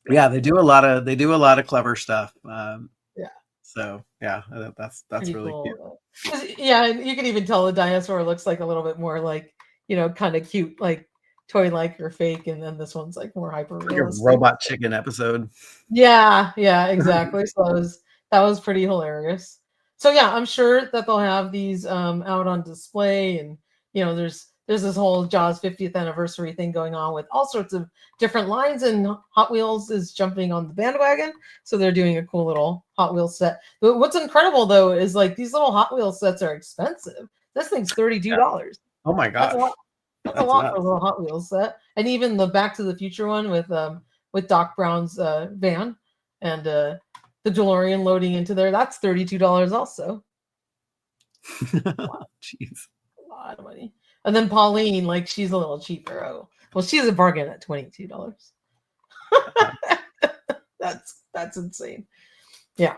A: Yeah, they do a lot of clever stuff.
C: Yeah.
A: So yeah, that's pretty really
C: cool. Cute. Yeah, and you can even tell the dinosaur looks like a little bit more like, kind of cute, like toy-like or fake, and then this one's like more hyper realistic.
A: Like a robot chicken episode.
C: Yeah, exactly. So that was pretty hilarious. So yeah, I'm sure that they'll have these out on display, and there's this whole Jaws 50th anniversary thing going on with all sorts of different lines, and Hot Wheels is jumping on the bandwagon. So they're doing a cool little Hot Wheels set. But what's incredible though is like these little Hot Wheels sets are expensive. This thing's $32. Yeah.
A: Oh my gosh.
C: That's a lot for a little Hot Wheels set. And even the Back to the Future one with Doc Brown's van and the DeLorean loading into there, that's $32 also. Wow. Jeez. A lot of money. And then Pauline, like, she's a little cheaper. Oh, well, she's a bargain at $22. That's insane. Yeah.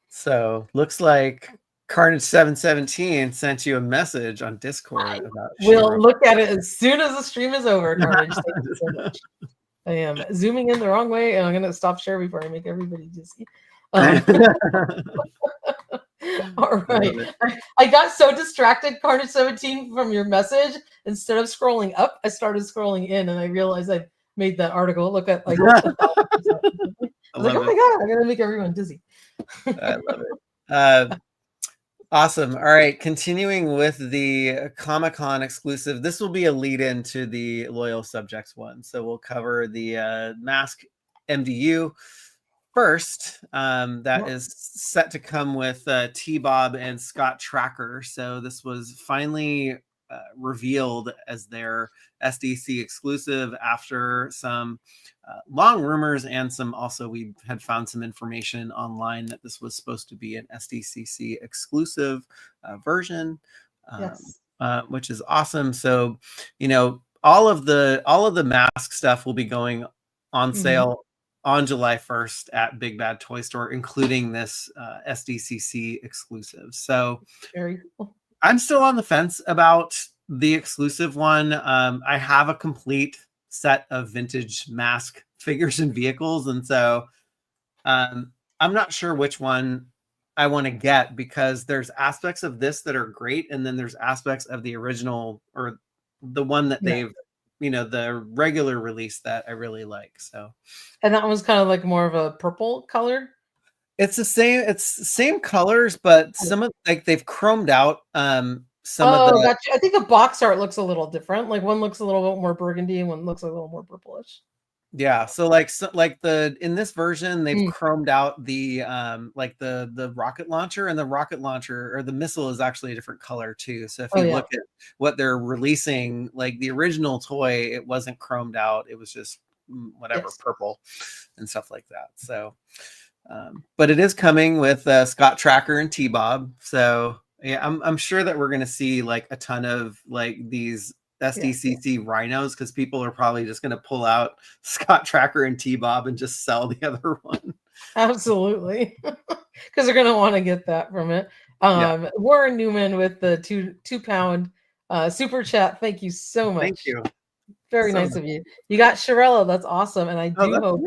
A: So looks like Carnage 717 sent you a message on Discord about
C: We'll look at it as soon as the stream is over, Carnage. Thank you so much. I am zooming in the wrong way, and I'm going to stop share before I make everybody dizzy. All right. I got so distracted, Carnage 17, from your message. Instead of scrolling up, I started scrolling in, and I realized I made that article look at like, I was like, oh my God, I'm going to make everyone dizzy.
A: I love it. Awesome. All right. Continuing with the Comic-Con exclusive. This will be a lead into the Loyal Subjects one. So we'll cover the Mask MDU first. That is set to come with T-Bob and Scott Tracker. So this was finally revealed as their SDC exclusive after some long rumors, and we had found some information online that this was supposed to be an SDCC exclusive version, which is awesome. So, all of the mask stuff will be going on sale on July 1st at Big Bad Toy Store, including this SDCC exclusive. So
C: very cool.
A: I'm still on the fence about the exclusive one. I have a complete set of vintage mask figures and vehicles, and so I'm not sure which one I want to get, because there's aspects of this that are great, and then there's aspects of the original or the one that they've the regular release that I really like. So,
C: and that was kind of like more of a purple color.
A: It's the same colors, but some of they've chromed out some of the.
C: Gotcha. I think the box art looks a little different. Like one looks a little bit more burgundy, and one looks a little more purplish.
A: Yeah, so in this version they've chromed out the the rocket launcher, and the rocket launcher or the missile is actually a different color too. So if you look at what they're releasing, like the original toy, it wasn't chromed out, it was just whatever purple and stuff like that. So but it is coming with Scott Tracker and T-Bob. So yeah, I'm sure that we're gonna see like a ton of like these SDCC rhinos, because people are probably just going to pull out Scott Tracker and T-Bob and just sell the other one.
C: Absolutely. Because they're going to want to get that from it. Warren Newman with the two pound super chat. Thank you so much.
A: Thank you.
C: Very nice of you. You got Shirella. That's awesome. And I do hope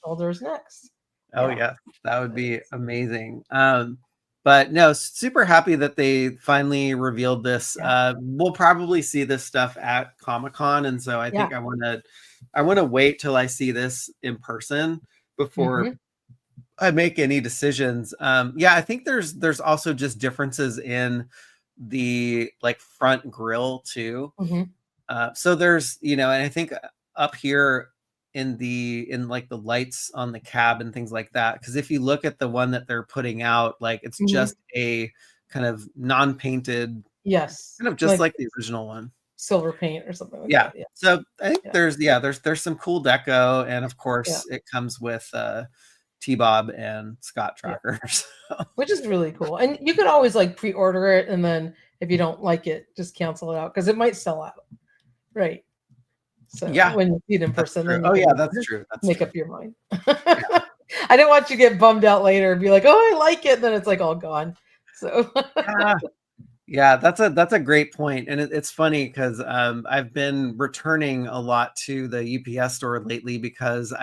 C: Shoulders next.
A: Oh yeah, that would be amazing. But no, super happy that they finally revealed this. We'll probably see this stuff at Comic-Con, and so I think I want to wait till I see this in person before I make any decisions. I think there's also just differences in the like front grille too. So there's and I think up here in like the lights on the cab and things like that, because if you look at the one that they're putting out, like it's just a kind of non-painted, kind of just like the original one,
C: silver paint or something like that.
A: So I think there's some cool deco, and of course it comes with T-Bob and Scott Tracker,
C: which is really cool. And you could always like pre-order it, and then if you don't like it, just cancel it out, because it might sell out, right? So when you see it in person, then
A: that's true.
C: Make up your mind. I didn't want you to get bummed out later and be like, oh, I like it. And then it's like all gone. So
A: yeah, that's a great point. And it's funny because I've been returning a lot to the UPS store lately because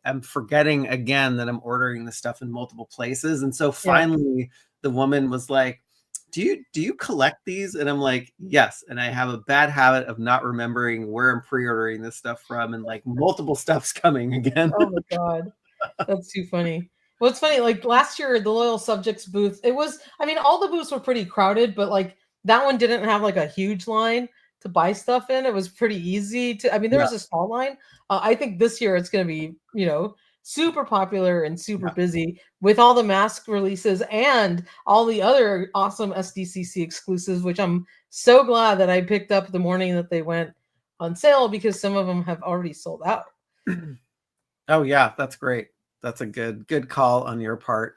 A: I'm forgetting again that I'm ordering the stuff in multiple places. And so finally the woman was like, do you collect these? And I'm like, yes. And I have a bad habit of not remembering where I'm pre-ordering this stuff from, and like multiple stuff's coming again.
C: Oh my God. That's too funny. Well, it's funny, like last year, the Loyal Subjects booth, I mean, all the booths were pretty crowded, but like that one didn't have like a huge line to buy stuff in. It was pretty easy to, I mean, there was a small line. I think this year it's going to be, super popular and super busy with all the mask releases and all the other awesome SDCC exclusives, which I'm so glad that I picked up the morning that they went on sale because some of them have already sold out.
A: Oh yeah, that's great. That's a good call on your part.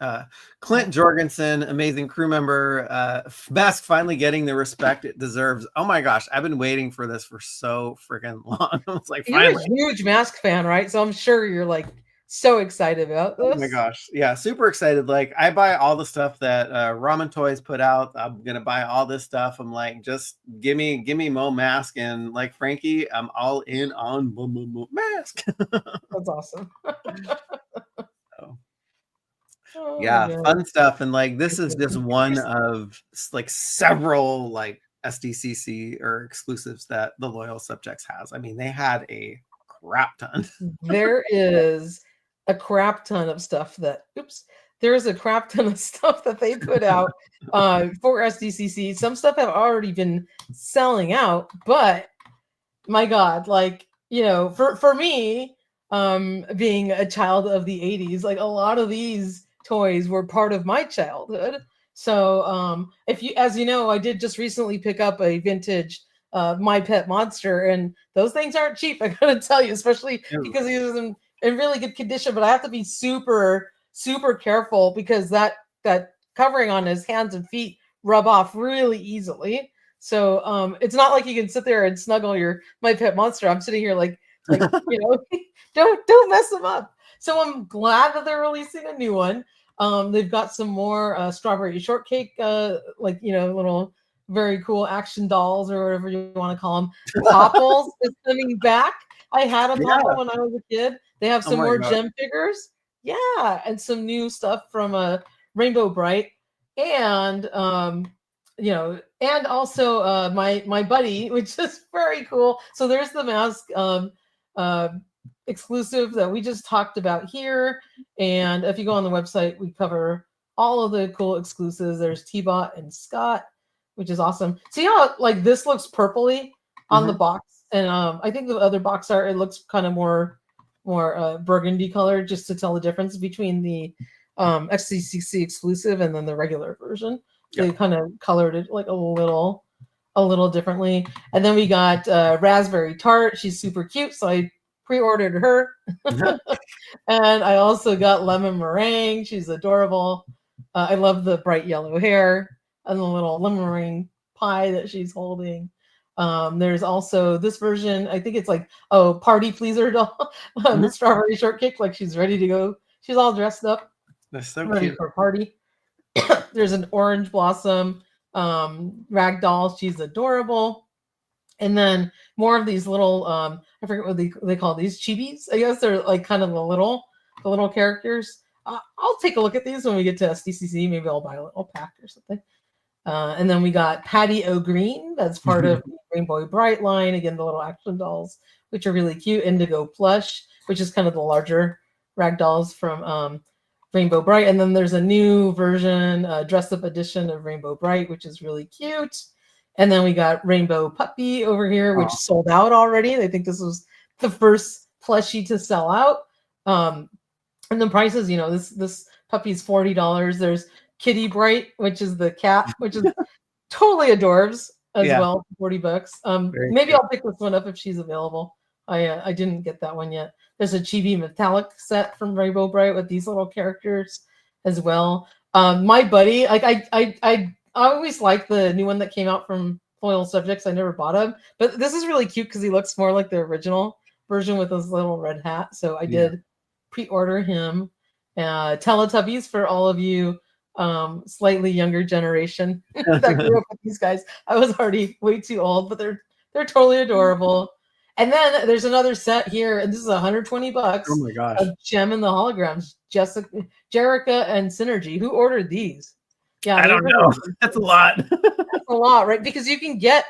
A: Clint Jorgensen, amazing crew member. Mask finally getting the respect it deserves. Oh my gosh, I've been waiting for this for so freaking long. I was like, finally.
C: You're a huge Mask fan, right? So I'm sure you're like so excited about this.
A: Oh my gosh. Yeah, super excited. Like I buy all the stuff that Ramen Toys put out. I'm gonna buy all this stuff. I'm like, just give me Mo Mask, and like Frankie, I'm all in on Mo Mask.
C: That's awesome.
A: Oh, yeah, fun stuff. And like this is just one of like several like SDCC or exclusives that the Loyal Subjects has. I mean, they had a crap ton.
C: There is a crap ton of stuff that there is a crap ton of stuff that they put out for SDCC. Some stuff have already been selling out, but my God, like, for me, being a child of the 80s, like a lot of these toys were part of my childhood. So as you know, I did just recently pick up a vintage My Pet Monster, and those things aren't cheap, I gotta tell you, especially because these are in really good condition. But I have to be super, super careful because that covering on his hands and feet rub off really easily. So it's not like you can sit there and snuggle your My Pet Monster. I'm sitting here like don't mess them up. So I'm glad that they're releasing a new one. They've got some more strawberry shortcake, little very cool action dolls or whatever you want to call them. Popples is coming back. I had a Popple when I was a kid. They have some more gem figures. Yeah, and some new stuff from Rainbow Bright. And and also my buddy, which is very cool. So there's the Mask exclusive that we just talked about here. And if you go on the website, we cover all of the cool exclusives. There's T-Bot and Scott, which is awesome. See how like this looks purpley on the box, and I think the other box art, it looks kind of more burgundy color, just to tell the difference between the SDCC exclusive and then the regular version. They kind of colored it like a little differently. And then we got Raspberry Tart. She's super cute, so I pre-ordered her. And I also got Lemon Meringue. She's adorable. I love the bright yellow hair and the little lemon meringue pie that she's holding. There's also this version, I think it's like, party pleaser doll, the strawberry shortcake, like she's ready to go. She's all dressed up.
A: That's so
C: ready
A: cute
C: for a party. There's an orange blossom rag doll. She's adorable. And then more of these little, I forget what they call these, chibis. I guess they're like kind of the little characters. I'll take a look at these when we get to SDCC. Maybe I'll buy a little pack or something. And then we got Patty O'Green. That's part of the Rainbow Bright line. Again, the little action dolls, which are really cute. Indigo Plush, which is kind of the larger rag dolls from Rainbow Bright. And then there's a new version, dress up edition of Rainbow Bright, which is really cute. And then we got Rainbow Puppy over here, which sold out already. I think this was the first plushie to sell out. And the prices, this puppy's $40. There's Kitty Bright, which is the cat, which is totally adorbs as well, $40. Maybe I'll pick this one up if she's available. I didn't get that one yet. There's a chibi metallic set from Rainbow Bright with these little characters as well. My buddy, like I always like the new one that came out from Loyal Subjects. I never bought him, but this is really cute because he looks more like the original version with his little red hat. So I did pre-order him. Teletubbies for all of you slightly younger generation that grew up with these guys. I was already way too old, but they're totally adorable. And then there's another set here, and this is $120.
A: Oh my gosh!
C: Of Gem and the Holograms, Jerica and Synergy. Who ordered these? Yeah,
A: I don't know. That's a lot.
C: That's a lot, right? Because you can get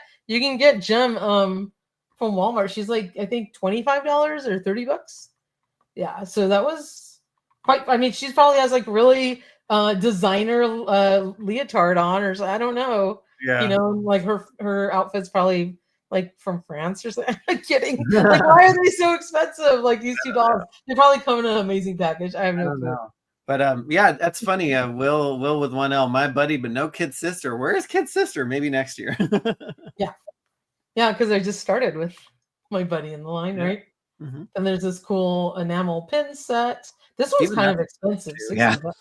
C: Gem from Walmart. She's like, I think $25 or $30. Yeah, so that was quite. I mean, she probably has like really designer leotard on, or I don't know.
A: Yeah,
C: you know, like her outfit's probably like from France or something. I'm kidding. Like, why are they so expensive? Like these $2, they probably come in an amazing package. I have no clue.
A: But yeah, that's funny. Will with one L, my buddy, but no kid sister. Where is kid sister? Maybe next year.
C: Yeah, because I just started with my buddy in the line, right?
A: Mm-hmm.
C: And there's this cool enamel pin set. This one's kind of expensive, $60.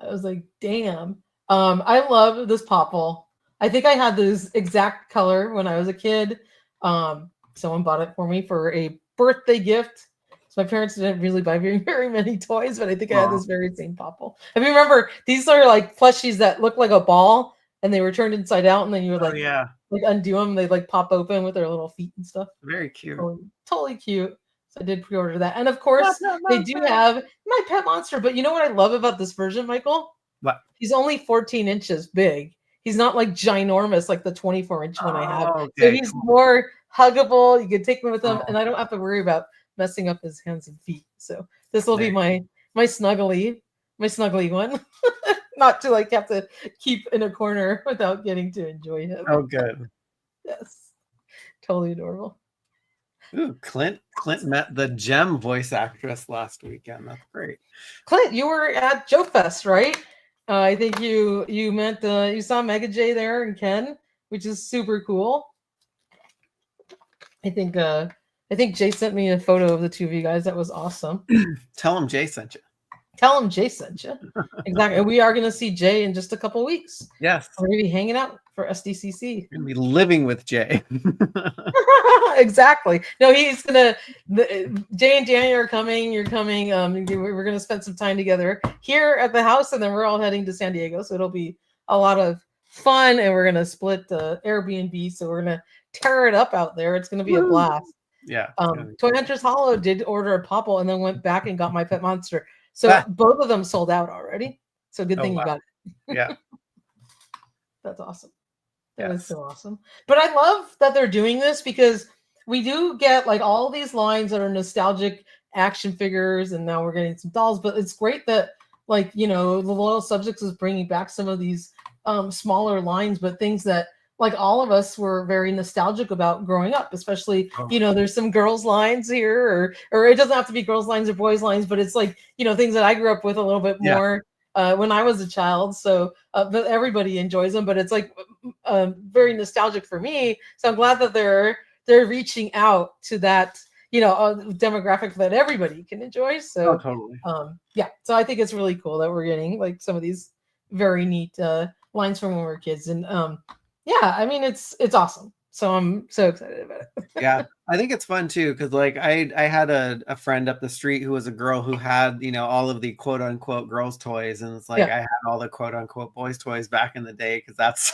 C: I was like, damn. I love this popple. I think I had this exact color when I was a kid. Someone bought it for me for a birthday gift. So my parents didn't really buy very many toys, but I think I had this very same popple. If you remember, these are like plushies that look like a ball, and they were turned inside out, and then you would like undo them. They like pop open with their little feet and stuff.
A: Very cute.
C: Totally cute. So I did pre-order that, and of course they do have my pet monster. But you know what I love about this version, Michael?
A: What?
C: He's only 14 inches big. He's not like ginormous like the 24-inch one I have.
A: Okay,
C: so he's more huggable. You can take him with him, and I don't have to worry about messing up his hands and feet. So this will be my snuggly one. Not to like have to keep in a corner without getting to enjoy him.
A: Oh, good.
C: Yes, totally adorable.
A: Ooh, Clint met the Gem voice actress last weekend. That's great.
C: Clint, you were at Joe Fest, right? I think you met you saw Mega J there and Ken, which is super cool. I think Jay sent me a photo of the two of you guys. That was awesome.
A: Tell him Jay sent you.
C: Tell him Jay sent you. Exactly. We are going to see Jay in just a couple weeks.
A: Yes.
C: We're going to be hanging out for SDCC.
A: We're going to be living with Jay.
C: Exactly. No, he's going to... Jay and Danny are coming. You're coming. We're going to spend some time together here at the house, and then we're all heading to San Diego. So it'll be a lot of fun, and we're going to split the Airbnb. So we're going to tear it up out there. It's going to be a blast.
A: Yeah.
C: Toy Hunters Hollow did order a popple and then went back and got my pet monster. So both of them sold out already. So good thing you got it.
A: Yeah.
C: That's awesome. That was so awesome. But I love that they're doing this because we do get like all these lines that are nostalgic action figures, and now we're getting some dolls. But it's great that, like, you know, the Loyal Subjects is bringing back some of these smaller lines, but things that like all of us were very nostalgic about growing up, especially, you know, there's some girls lines here, or it doesn't have to be girls lines or boys lines, but it's like, you know, things that I grew up with a little bit more when I was a child. So, but everybody enjoys them, but it's like very nostalgic for me. So I'm glad that they're reaching out to that, you know, demographic that everybody can enjoy. So,
A: totally.
C: Yeah. So I think it's really cool that we're getting like some of these very neat lines from when we were kids. And yeah, I mean, it's awesome. So I'm so excited about it.
A: Yeah, I think it's fun too, because like I had a friend up the street who was a girl who had, you know, all of the quote unquote girls toys, and it's like I had all the quote unquote boys toys back in the day, because that's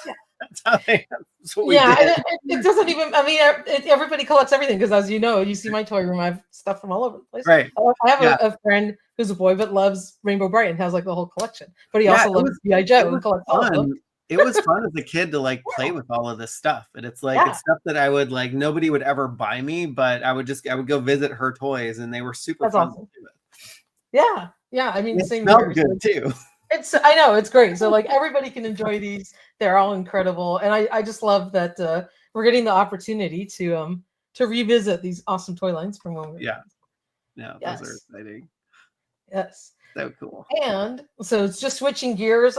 A: how that's what we did.
C: It doesn't even. I mean, everybody collects everything, because as you know, you see my toy room, I have stuff from all over the place.
A: Right.
C: I have a friend who's a boy but loves Rainbow Bright and has like the whole collection, but he also loves G.I. Joe and collects all of them.
A: It was fun as a kid to like play with all of this stuff, and it's like it's stuff that I would like nobody would ever buy me, but I would go visit her toys, and they were super fun to do it.
C: Yeah. I mean,
A: it smelled good too.
C: I know it's great. So like everybody can enjoy these. They're all incredible, and I just love that we're getting the opportunity to revisit these awesome toy lines from when we were
A: those are exciting.
C: Yes,
A: so cool.
C: And so it's just switching gears.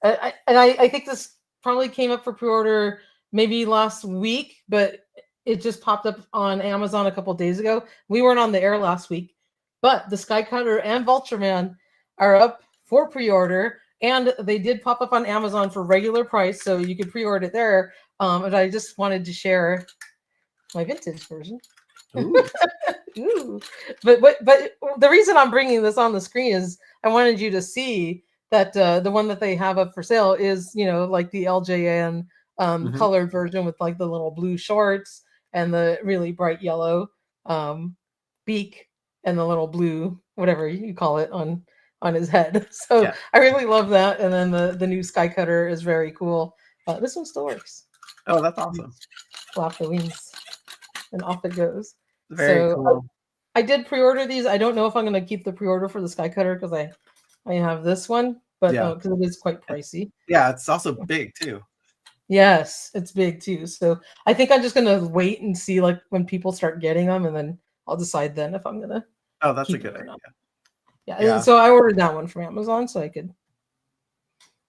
C: I think this probably came up for pre-order maybe last week, but it just popped up on Amazon a couple days ago. We weren't on the air last week, but the Skycutter and Vultureman are up for pre-order, and they did pop up on Amazon for regular price, so you could pre-order it there. And I just wanted to share my vintage version.
A: Ooh.
C: Ooh. But the reason I'm bringing this on the screen is I wanted you to see that the one that they have up for sale is, like the LJN colored version with like the little blue shorts and the really bright yellow beak and the little blue, whatever you call it, on his head. So yeah. I really love that. And then the new Sky Cutter is very cool. This one still works.
A: Oh, that's awesome.
C: Flap the wings and off it goes.
A: Very cool.
C: I did pre-order these. I don't know if I'm going to keep the pre-order for the Sky Cutter because I have this one, but because it is quite pricey.
A: Yeah, it's also big too.
C: Yes, it's big too. So I think I'm just going to wait and see like when people start getting them, and then I'll decide then if I'm going to.
A: Oh, that's a good idea.
C: Yeah. So I ordered that one from Amazon so I could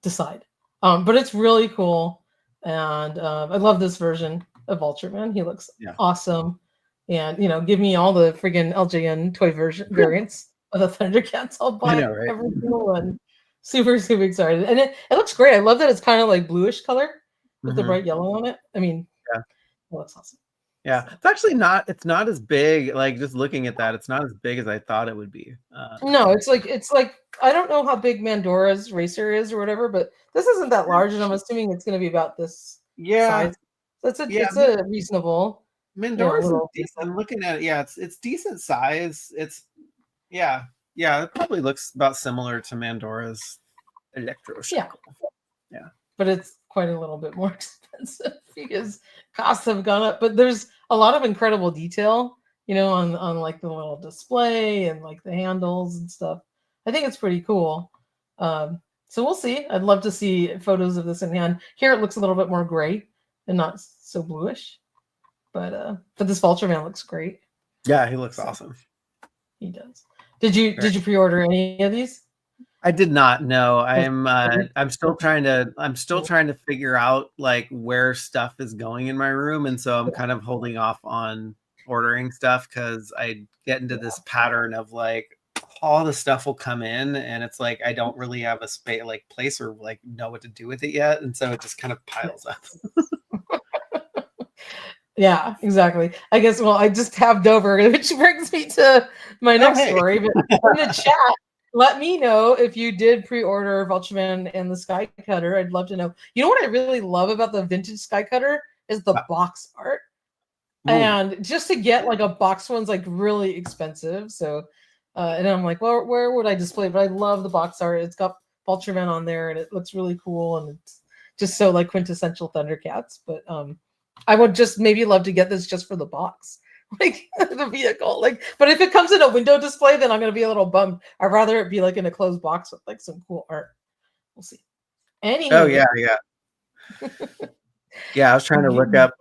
C: decide. But it's really cool, and I love this version of Ultraman. He looks awesome, and give me all the friggin' LJN toy variants of the Thundercats. I'll buy every single one. Super, super excited, and it looks great. I love that it's kind of like bluish color with the bright yellow on it. I mean, it looks awesome.
A: Yeah, it's actually not. It's not as big. Like just looking at that, it's not as big as I thought it would be.
C: No, it's like I don't know how big Mandora's racer is or whatever, but this isn't that large, and I'm assuming it's going to be about this size. It's a reasonable.
A: Mandora's decent. I'm looking at it. It's decent size. It's it probably looks about similar to Mandora's Electro Shackle. Yeah,
C: but it's quite a little bit more expensive because costs have gone up. But there's a lot of incredible detail, on like the little display and like the handles and stuff. I think it's pretty cool. So we'll see. I'd love to see photos of this in hand. Here it looks a little bit more gray and not so bluish. But this Ultraman looks great.
A: Yeah, he looks awesome.
C: He does. Did you pre-order any of these?
A: I did not know. I'm still trying to figure out like where stuff is going in my room, and so I'm kind of holding off on ordering stuff because I get into this pattern of like all the stuff will come in and it's like I don't really have a place or like know what to do with it yet, and so it just kind of piles up.
C: Yeah, exactly. I guess I just tabbed over, which brings me to my next story. But in the chat, let me know if you did pre-order Ultraman and the Sky Cutter. I'd love to know. You know what I really love about the vintage Sky Cutter is the box art. And just to get like a box one's like really expensive. So and I'm like, well, where would I display it? But I love the box art. It's got Ultraman on there and it looks really cool, and it's just so like quintessential Thundercats. But I would just maybe love to get this just for the box, like the vehicle. But if it comes in a window display, then I'm going to be a little bummed. I'd rather it be like in a closed box with like some cool art. We'll see. Anyway.
A: Oh yeah. I was trying to look up.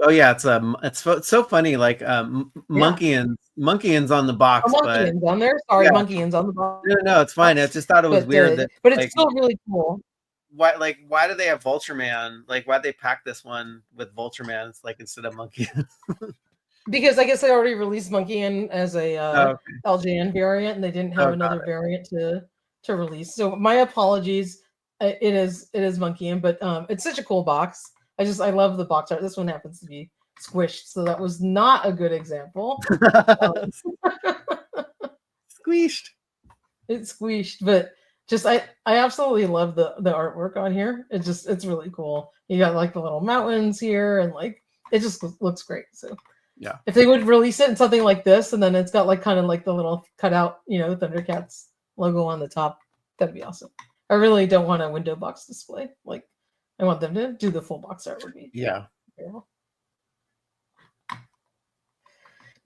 A: It's so funny. Like Monkeyins on the box.
C: Monkeyins on there. Sorry, Monkeyins on the box.
A: No, it's fine. I just thought it was weird
C: but it's still really cool.
A: Why do they have Ultraman? Like, why'd they pack this one with Ultraman like instead of Monkey?
C: Because I guess they already released Monkeyin as a LJN variant, and they didn't have another variant to release. So my apologies. It is Monkeyin, but it's such a cool box. I love the box art. This one happens to be squished, so that was not a good example.
A: Squished.
C: It's squished, but. Just I absolutely love the artwork on here. It's really cool. You got like the little mountains here, and like it just looks great. So
A: yeah,
C: if they would release it in something like this, and then it's got like kind of like the little cutout, Thundercats logo on the top, that'd be awesome. I really don't want a window box display. Like I want them to do the full box art. Would be cool.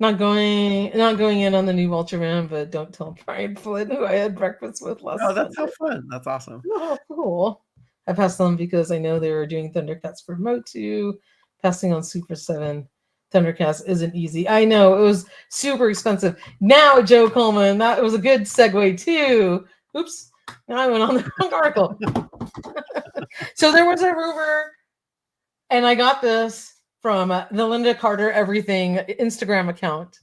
C: Not going in on the new Ultraman, but don't tell Brian Flynn who I had breakfast with last.
A: Oh, that's so fun! That's awesome.
C: Oh, cool. I passed on because I know they were doing Thundercats for MOTU. Passing on Super 7 Thundercats isn't easy. I know it was super expensive. Now, Joe Coleman, that was a good segue too. Oops, now I went on the wrong article. So there was a rumor, and I got this from the Linda Carter Everything Instagram account,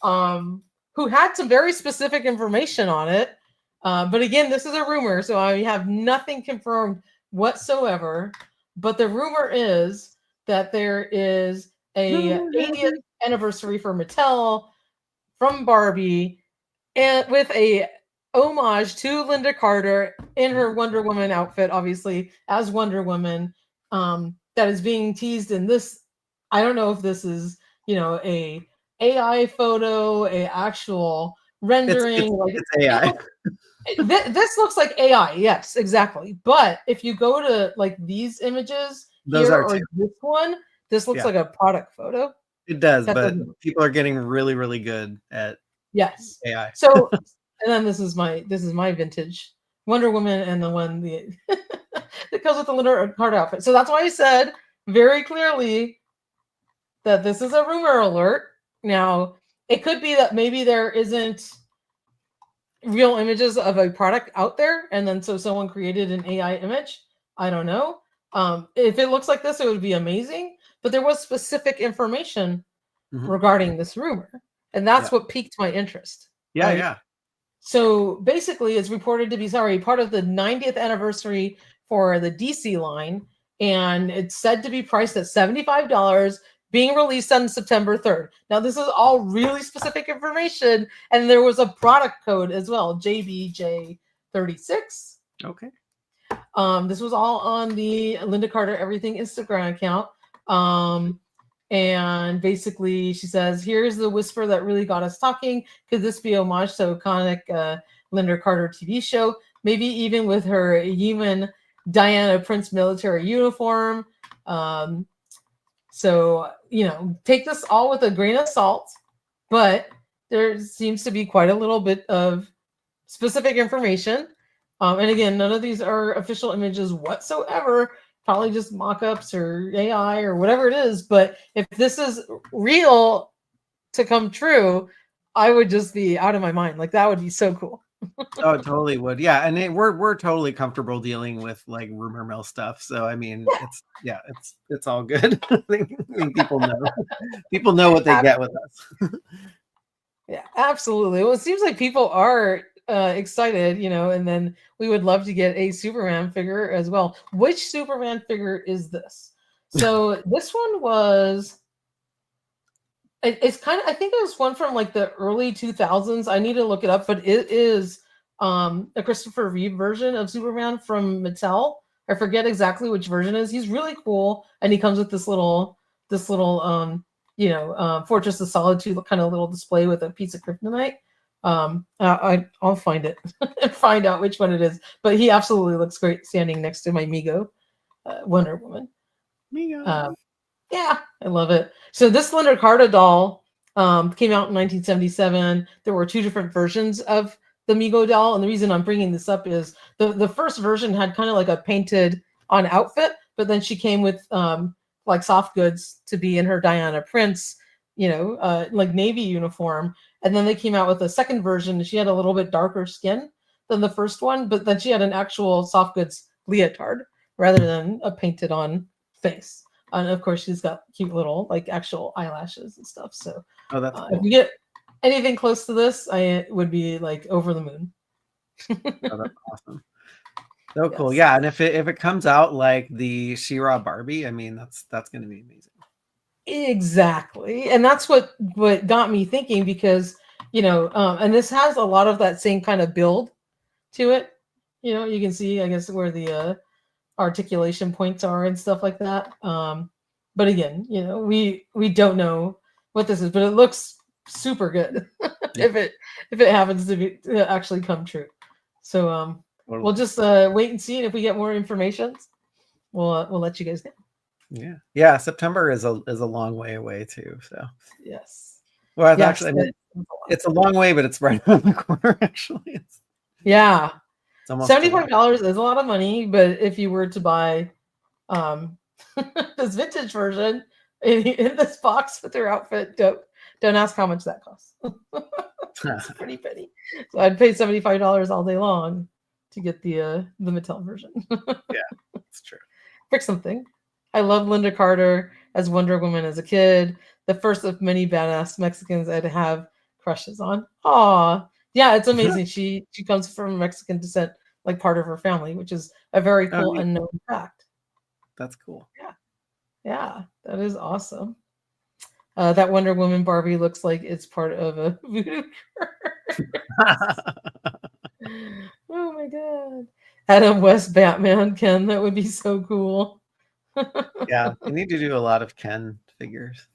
C: who had some very specific information on it. But again, this is a rumor, so I have nothing confirmed whatsoever. But the rumor is that there is a 80th anniversary for Mattel from Barbie, and with a homage to Linda Carter in her Wonder Woman outfit, obviously as Wonder Woman, that is being teased in this. I don't know if this is, a AI photo, a actual rendering.
A: It's AI.
C: This looks like AI, yes, exactly. But if you go to like these images
A: Those
C: here
A: are
C: or
A: too.
C: this one, this looks like a product photo.
A: It does,
C: That
A: but
C: doesn't-
A: people are getting really, really good at
C: yes.
A: AI.
C: So, and then this is my vintage Wonder Woman, and the one that goes with the Linda Carter outfit. So that's why I said very clearly that this is a rumor alert. Now, it could be that maybe there isn't real images of a product out there, and then so someone created an AI image. I don't know. If it looks like this, it would be amazing. But there was specific information regarding this rumor, and that's what piqued my interest.
A: Yeah,
C: right?
A: yeah.
C: So basically, it's reported to be part of the 90th anniversary for the DC line, and it's said to be priced at $75, being released on September 3rd. Now, this is all really specific information, and there was a product code as well, JBJ36.
A: Okay.
C: This was all on the Linda Carter Everything Instagram account. And basically, she says, here's the whisper that really got us talking. Could this be homage to iconic Linda Carter TV show? Maybe even with her human Diana Prince military uniform. So, take this all with a grain of salt, but there seems to be quite a little bit of specific information. And again, none of these are official images whatsoever, probably just mock-ups or AI or whatever it is. But if this is real to come true, I would just be out of my mind. Like, that would be so cool.
A: Oh, it totally would. Yeah. And we're totally comfortable dealing with like rumor mill stuff. So I mean, it's all good. I think people know what they get with us.
C: Yeah, absolutely. Well, it seems like people are excited, and then we would love to get a Superman figure as well. Which Superman figure is this? So this one was, it's kind of, I think it was one from like the early 2000s. I need to look it up, but it is a Christopher Reeve version of Superman from Mattel. I forget exactly which version it is. He's really cool, and he comes with this little Fortress of Solitude kind of little display with a piece of kryptonite. I'll find it and find out which one it is. But he absolutely looks great standing next to my Mego Wonder Woman.
A: Mego.
C: Yeah, I love it. So this Linda Carter doll came out in 1977. There were two different versions of the Mego doll, and the reason I'm bringing this up is the first version had kind of like a painted on outfit, but then she came with like soft goods to be in her Diana Prince, like Navy uniform. And then they came out with a second version. She had a little bit darker skin than the first one, but then she had an actual soft goods leotard rather than a painted on face. And of course, she's got cute little like actual eyelashes and stuff. So
A: that's cool.
C: If you get anything close to this, I would be like over the moon.
A: That's awesome. So cool. Yeah. And if it comes out like the Shira Barbie, I mean, that's going to be amazing.
C: Exactly. And that's what got me thinking, because, and this has a lot of that same kind of build to it. You can see, I guess, where the articulation points are and stuff like that. But again, we don't know what this is, but it looks super good if it happens to actually come true. So we'll just wait and see, and if we get more information, we'll let you guys know.
A: Yeah. September is a long way away too. So
C: yes.
A: Well, actually, I mean, it's a long way, but it's right around the corner. Actually,
C: yeah.
A: It's almost
C: $75 is a lot of money, but if you were to buy this vintage version in this box with their outfit, don't ask how much that costs. It's pretty penny. So I'd pay $75 all day long to get the Mattel version.
A: Yeah, it's true.
C: Pick something. I love Linda Carter as Wonder Woman as a kid. The first of many badass Mexicans I'd have crushes on. Aw. Yeah, it's amazing. She comes from Mexican descent, like part of her family, which is a very cool unknown fact.
A: That's cool.
C: Yeah, that is awesome. That Wonder Woman Barbie looks like it's part of a voodoo curse. Oh my god. Adam West Batman, Ken, that would be so cool.
A: Yeah, we need to do a lot of Ken figures.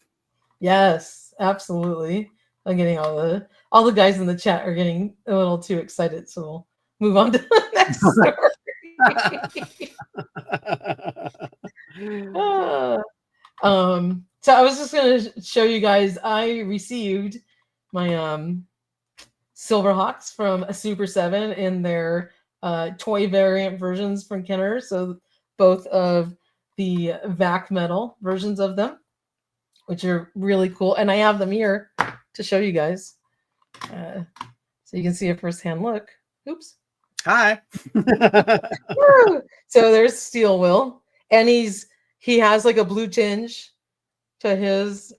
C: Yes, absolutely. I'm getting all the guys in the chat are getting a little too excited, so we'll move on to the next story. So I was just gonna show you guys. I received my Silverhawks from a Super 7 in their toy variant versions from Kenner. So both of the vac metal versions of them, which are really cool. And I have them here to show you guys. So you can see a first-hand look. Oops.
A: Hi.
C: So there's Steel Will. And he has like a blue tinge to his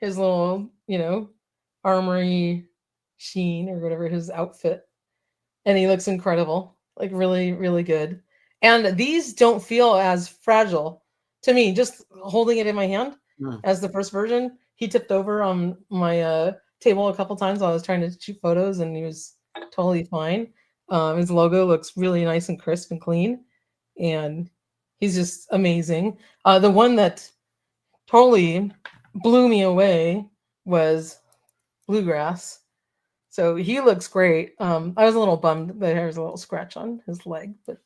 C: little, armory sheen or whatever, his outfit. And he looks incredible. Like really, really good. And these don't feel as fragile to me. Just holding it in my hand as the first version. He tipped over on my table a couple times while I was trying to shoot photos, and he was totally fine. His logo looks really nice and crisp and clean. And he's just amazing. The one that totally blew me away was Bluegrass. So he looks great. I was a little bummed that there was a little scratch on his leg, but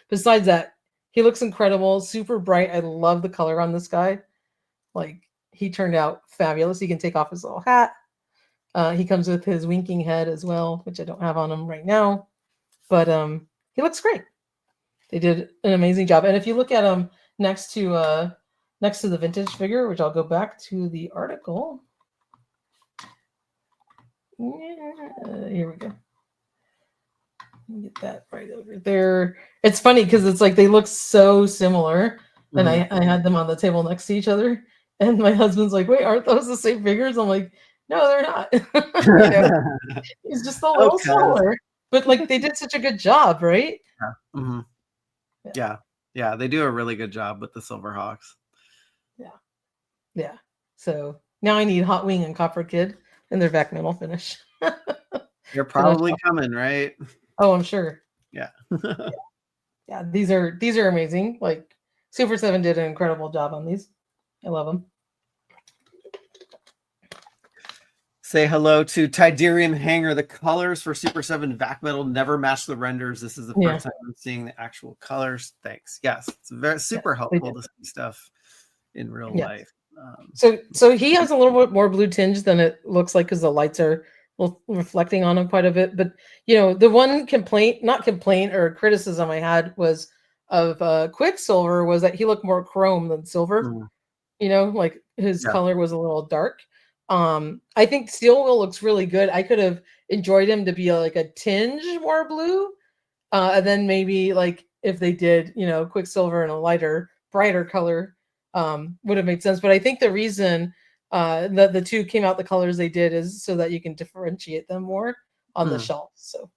C: besides that, he looks incredible, super bright. I love the color on this guy. Like, he turned out fabulous. He can take off his little hat. He comes with his winking head as well, which I don't have on him right now, but he looks great. They did an amazing job. And if you look at him next to the vintage figure, which I'll go back to the article. Yeah, here we go. Get that right over there. It's funny because it's like they look so similar. And I had them on the table next to each other. And my husband's like, wait, aren't those the same figures? I'm like, no, they're not. He's just a little smaller. But like they did such a good job, right?
A: Yeah. Yeah, they do a really good job with the Silverhawks.
C: Yeah. So now I need Hot Wing and Copper Kid in their vac metal finish.
A: You're probably coming, right?
C: Oh, I'm sure.
A: Yeah.
C: Yeah, these are amazing. Like Super 7 did an incredible job on these. I love them.
A: Say hello to Tidarium Hanger. The colors for Super 7 vac metal never match the renders. This is the first time I'm seeing the actual colors. Thanks. Yes, it's very super helpful to see stuff in real life.
C: So he has a little bit more blue tinge than it looks like because the lights are reflecting on him quite a bit. But the one complaint or criticism I had was of Quicksilver was that he looked more chrome than silver. Like his color was a little dark. I think Steel Will looks really good. I could have enjoyed him to be like a tinge more blue. And then maybe like if they did, Quicksilver in a lighter, brighter color, would have made sense. But I think the reason that the two came out the colors they did is so that you can differentiate them more on the shelf. So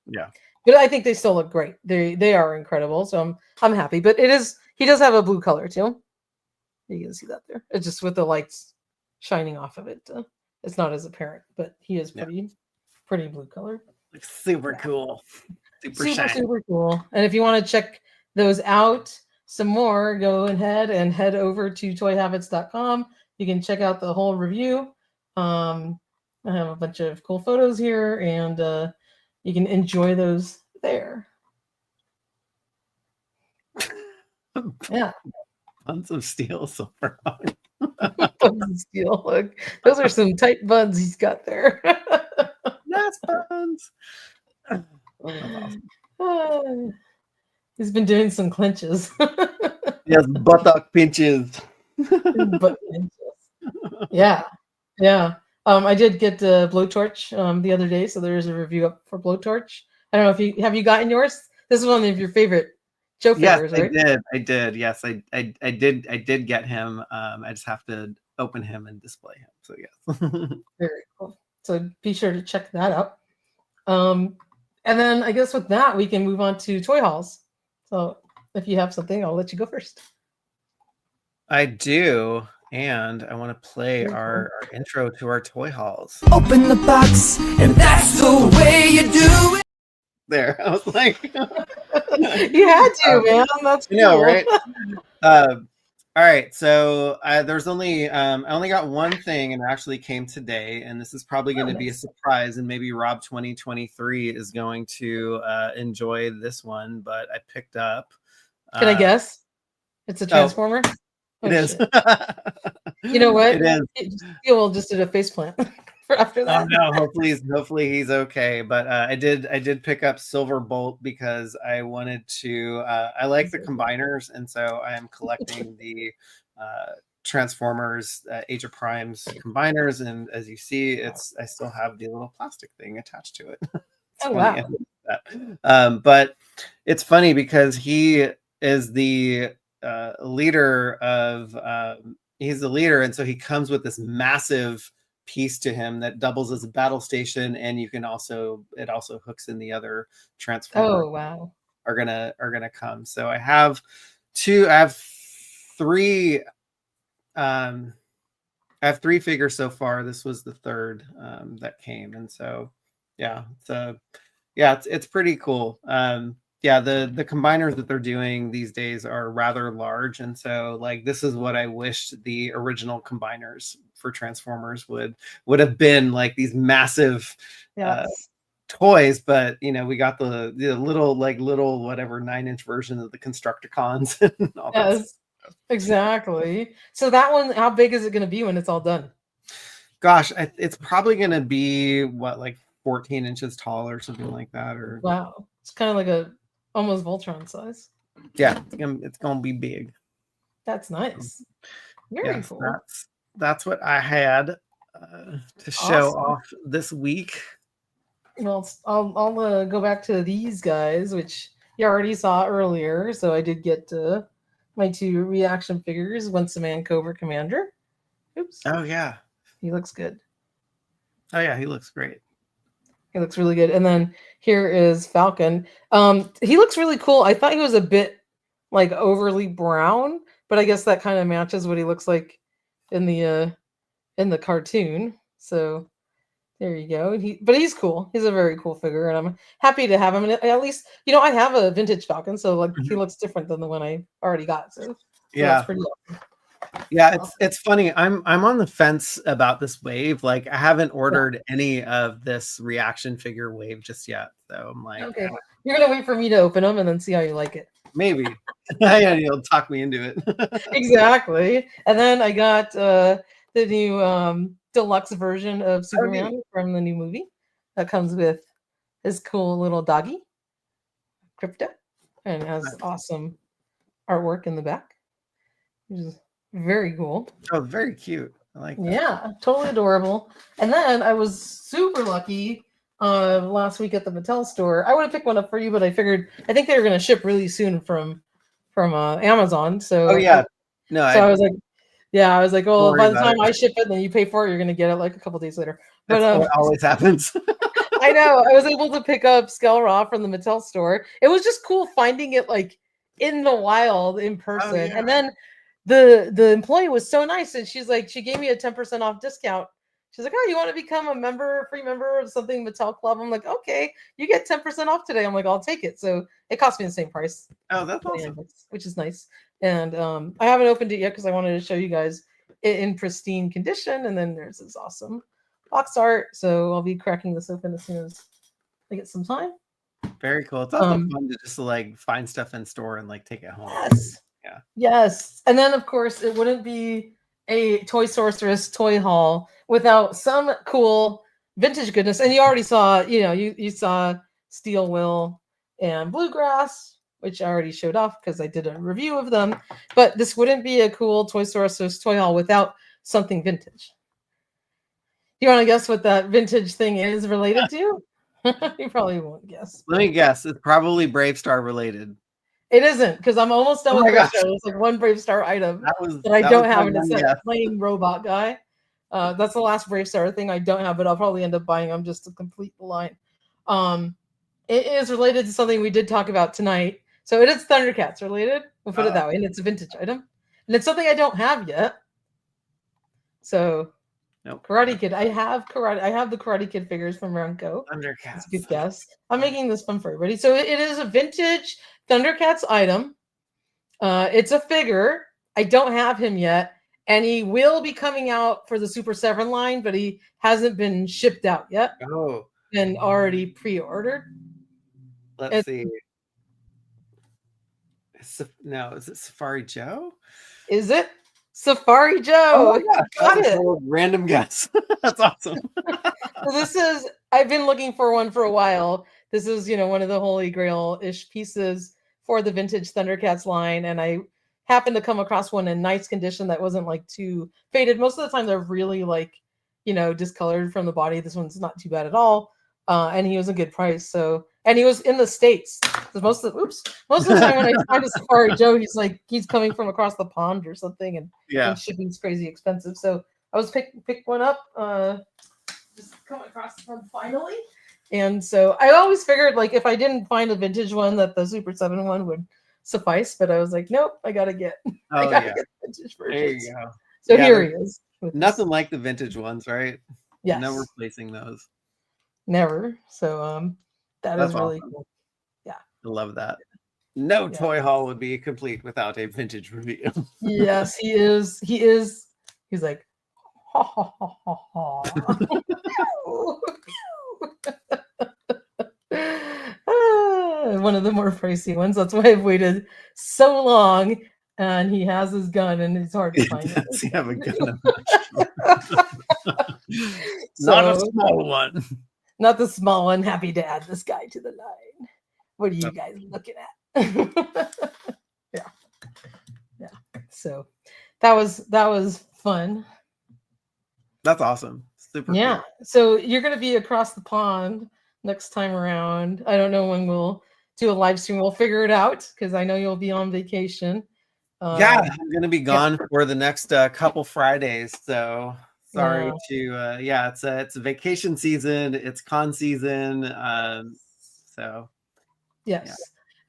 C: but I think they still look great. They are incredible. So I'm happy. But he does have a blue color too. You can see that there. It's just with the lights shining off of it. It's not as apparent, but he is pretty blue color.
A: Like super cool. Super
C: cool. And if you want to check those out some more, go ahead and head over to toyhabits.com. You can check out the whole review. I have a bunch of cool photos here, and you can enjoy those there. Yeah.
A: Buns of Steel Silver.
C: Buns of Steel. Look, those are some tight buns he's got there.
A: Nice buns.
C: Awesome. He's been doing some clinches.
A: Yes, buttock pinches.
C: Butt pinches. Yeah. I did get Blowtorch the other day, so there is a review up for Blowtorch. I don't know if have you gotten yours? This is one of your favorite Joe figures, right?
A: I did. Yes, I did get him. I just have to open him and display him. So yes.
C: Very cool. So be sure to check that out. And then I guess with that we can move on to toy hauls. So if you have something, I'll let you go first.
A: I do. And I want to play our intro to our toy hauls.
D: Open the box, and that's the way you do it.
A: There, I was like,
C: you had to, man. That's cool.
A: You know, right? All right, so there's only I only got one thing, and it actually came today, and this is probably going to be a surprise, and maybe Rob 2023 is going to enjoy this one, but I picked up.
C: Can I guess? It's a Transformer.
A: It is.
C: You know what?
A: It is.
C: We'll just did a faceplant for after that.
A: Oh no! Hopefully he's okay. But I did pick up Silver Bolt because I wanted to. I like the combiners, and so I am collecting the Transformers Age of Primes combiners. And as you see, I still have the little plastic thing attached to it.
C: Oh wow!
A: But it's funny because he is the leader of. He's the leader, and so he comes with this massive piece to him that doubles as a battle station, and it also hooks in the other Transformers.
C: Oh wow!
A: Are gonna come. So I have three. I have three figures so far. This was the third that came, and so it's pretty cool. The combiners that they're doing these days are rather large, and so like this is what I wished the original combiners for Transformers would have been, like these massive toys. But we got the little whatever 9-inch version of the Constructicons and all that stuff.
C: Exactly. So that one, how big is it going to be when it's all done?
A: Gosh, it's probably going to be like 14 inches tall or something like that. Or
C: wow, it's kind of like almost Voltron size.
A: Yeah, it's gonna be big.
C: That's nice. Very cool.
A: That's what I had to show off this week.
C: Well, I'll go back to these guys, which you already saw earlier. So I did get my 2 reaction figures. Once a Man Cobra Commander. Oops.
A: Oh yeah,
C: he looks good.
A: Oh yeah, he looks great.
C: He looks really good. And then here is Falcon. He looks really cool. I thought he was a bit like overly brown, but I guess that kind of matches what he looks like in the cartoon. So there you go. But he's cool. He's a very cool figure, and I'm happy to have him. And at least, I have a vintage Falcon, so like he looks different than the one I already got. So that's pretty awesome.
A: Yeah, it's funny. I'm on the fence about this wave. Like I haven't ordered any of this reaction figure wave just yet. So I'm like,
C: okay, you're gonna wait for me to open them and then see how you like it.
A: Maybe. Yeah, you'll talk me into it.
C: Exactly. And then I got the new deluxe version of Superman from the new movie that comes with his cool little doggy, Crypto, and has awesome artwork in the back, which is very cool.
A: Oh, very cute. I like that.
C: Yeah, totally adorable. And then I was super lucky last week at the Mattel store. I would have picked one up for you, but I figured I think they were going to ship really soon from Amazon. So I was like, well, by the time I ship it, then you pay for it, you're going to get it like a couple days later. But
A: that's what always happens.
C: I know. I was able to pick up Skeletor from the Mattel store. It was just cool finding it like in the wild in person. Oh, yeah. And then the employee was so nice, and she gave me a 10% off discount. She's like, oh, you want to become a free member of something Mattel Club? I'm like, okay, you get 10% off today. I'm like, I'll take it. So it cost me the same price.
A: Oh, that's awesome.
C: Which is nice. And I haven't opened it yet because I wanted to show you guys it in pristine condition. And then there's this awesome box art. So I'll be cracking this open as soon as I get some time.
A: Very cool. It's also fun to just like find stuff in store and like take it home.
C: Yes.
A: Yeah. Yes.
C: And then of course it wouldn't be a Toy Sorceress toy haul without some cool vintage goodness. And you already saw, you saw Steel Will and Bluegrass, which I already showed off because I did a review of them. But this wouldn't be a cool Toy Sorceress toy haul without something vintage. Do you want to guess what that vintage thing is related to? You probably won't guess.
A: Let me guess. It's probably Brave Star related.
C: It isn't, because I'm almost done with Brave Star. There's like one Brave Star item that I don't have, and it's that plain robot guy. That's the last Brave Star thing I don't have, but I'll probably end up buying them just to complete the line. It is related to something we did talk about tonight. So it is Thundercats related. We'll put it that way. And it's a vintage item. And it's something I don't have yet. So
A: Nope.
C: Karate Kid. I have the Karate Kid figures from Renko.
A: Thundercats.
C: That's a good guess. I'm making this fun for everybody. So it is a vintage Thundercats item. It's a figure. I don't have him yet, and he will be coming out for the Super 7 line, but he hasn't been shipped out yet.
A: Oh.
C: Been already pre-ordered.
A: Let's see. No, is it Safari Joe?
C: Is it Safari Joe?
A: Oh, yeah.
C: Got it.
A: Random guess. That's awesome.
C: So this is, I've been looking for one for a while. This is, one of the Holy Grail-ish pieces for the vintage Thundercats line, and I happened to come across one in nice condition that wasn't like too faded. Most of the time they're really like, discolored from the body. This one's not too bad at all. And he was a good price. So, and he was in the States. So most of the time when I find a Safari Joe, he's coming from across the pond or something, and shipping's crazy expensive. So I was pick one up, just come across one finally. And so I always figured, like, if I didn't find a vintage one, that the Super 7 one would suffice. But I was like, nope, I gotta get get the vintage versions.
A: There you go.
C: So here he is.
A: Nothing like the vintage ones, right?
C: Yes.
A: No replacing those.
C: Never. So that's
A: That's
C: really
A: awesome.
C: cool. Yeah.
A: I love that. No toy haul would be complete without a vintage review.
C: Yes, he is. He's like, ha ha ha ha ha. One of the more pricey ones. That's why I've waited so long. And he has his gun, and it's hard to find it.
A: Does he have a gun? Not a small one.
C: Not the small one. Happy to add this guy to the line. What are you guys looking at? Yeah. So that was fun.
A: That's awesome. Super.
C: Yeah.
A: Cool.
C: So you're going to be across the pond next time around. I don't know when we'll do a live stream. We'll figure it out because I know you'll be on vacation.
A: I'm going to be gone for the next couple Fridays. So sorry to it's a vacation season. It's con season. So
C: yes. Yeah.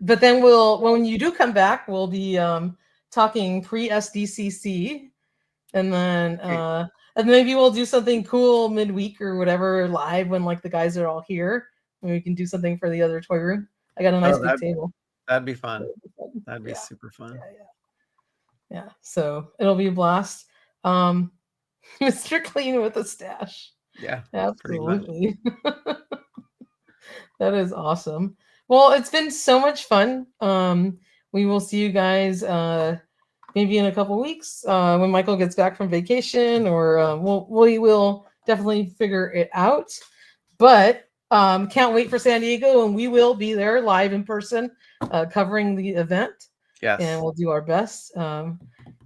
C: But then when you do come back, we'll be talking pre-SDCC, and then maybe we'll do something cool midweek or whatever live when like the guys are all here, and we can do something for the other toy room. I got a nice big table.
A: That'd be fun. That'd be super fun.
C: Yeah. So it'll be a blast. Mr. Clean with a stash.
A: Yeah,
C: absolutely. That is awesome. Well, it's been so much fun. We will see you guys maybe in a couple weeks when Michael gets back from vacation, or we will definitely figure it out. But can't wait for San Diego, and we will be there live in person covering the event.
A: Yes.
C: And we'll do our best. Now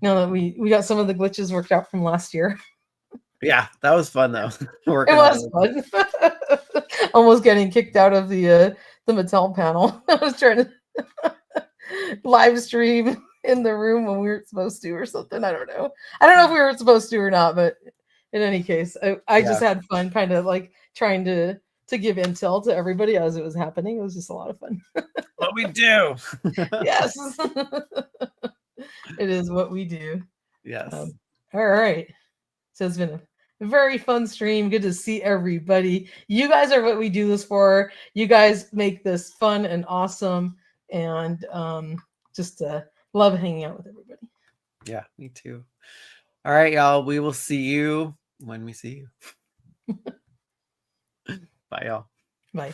C: that we got some of the glitches worked out from last year.
A: Yeah, that was fun though.
C: It was fun. Almost getting kicked out of the Mattel panel. I was trying to live stream in the room when we weren't supposed to or something. I don't know if we were supposed to or not, but in any case, I just had fun kind of like trying to give intel to everybody as it was happening. It was just a lot of fun.
A: What we do.
C: Yes. It is what we do.
A: Yes.
C: All right. So it's been a very fun stream. Good to see everybody. You guys are what we do this for. You guys make this fun and awesome, and just love hanging out with everybody.
A: Yeah, me too. All right, y'all. We will see you when we see you. Bye, y'all.
C: Bye.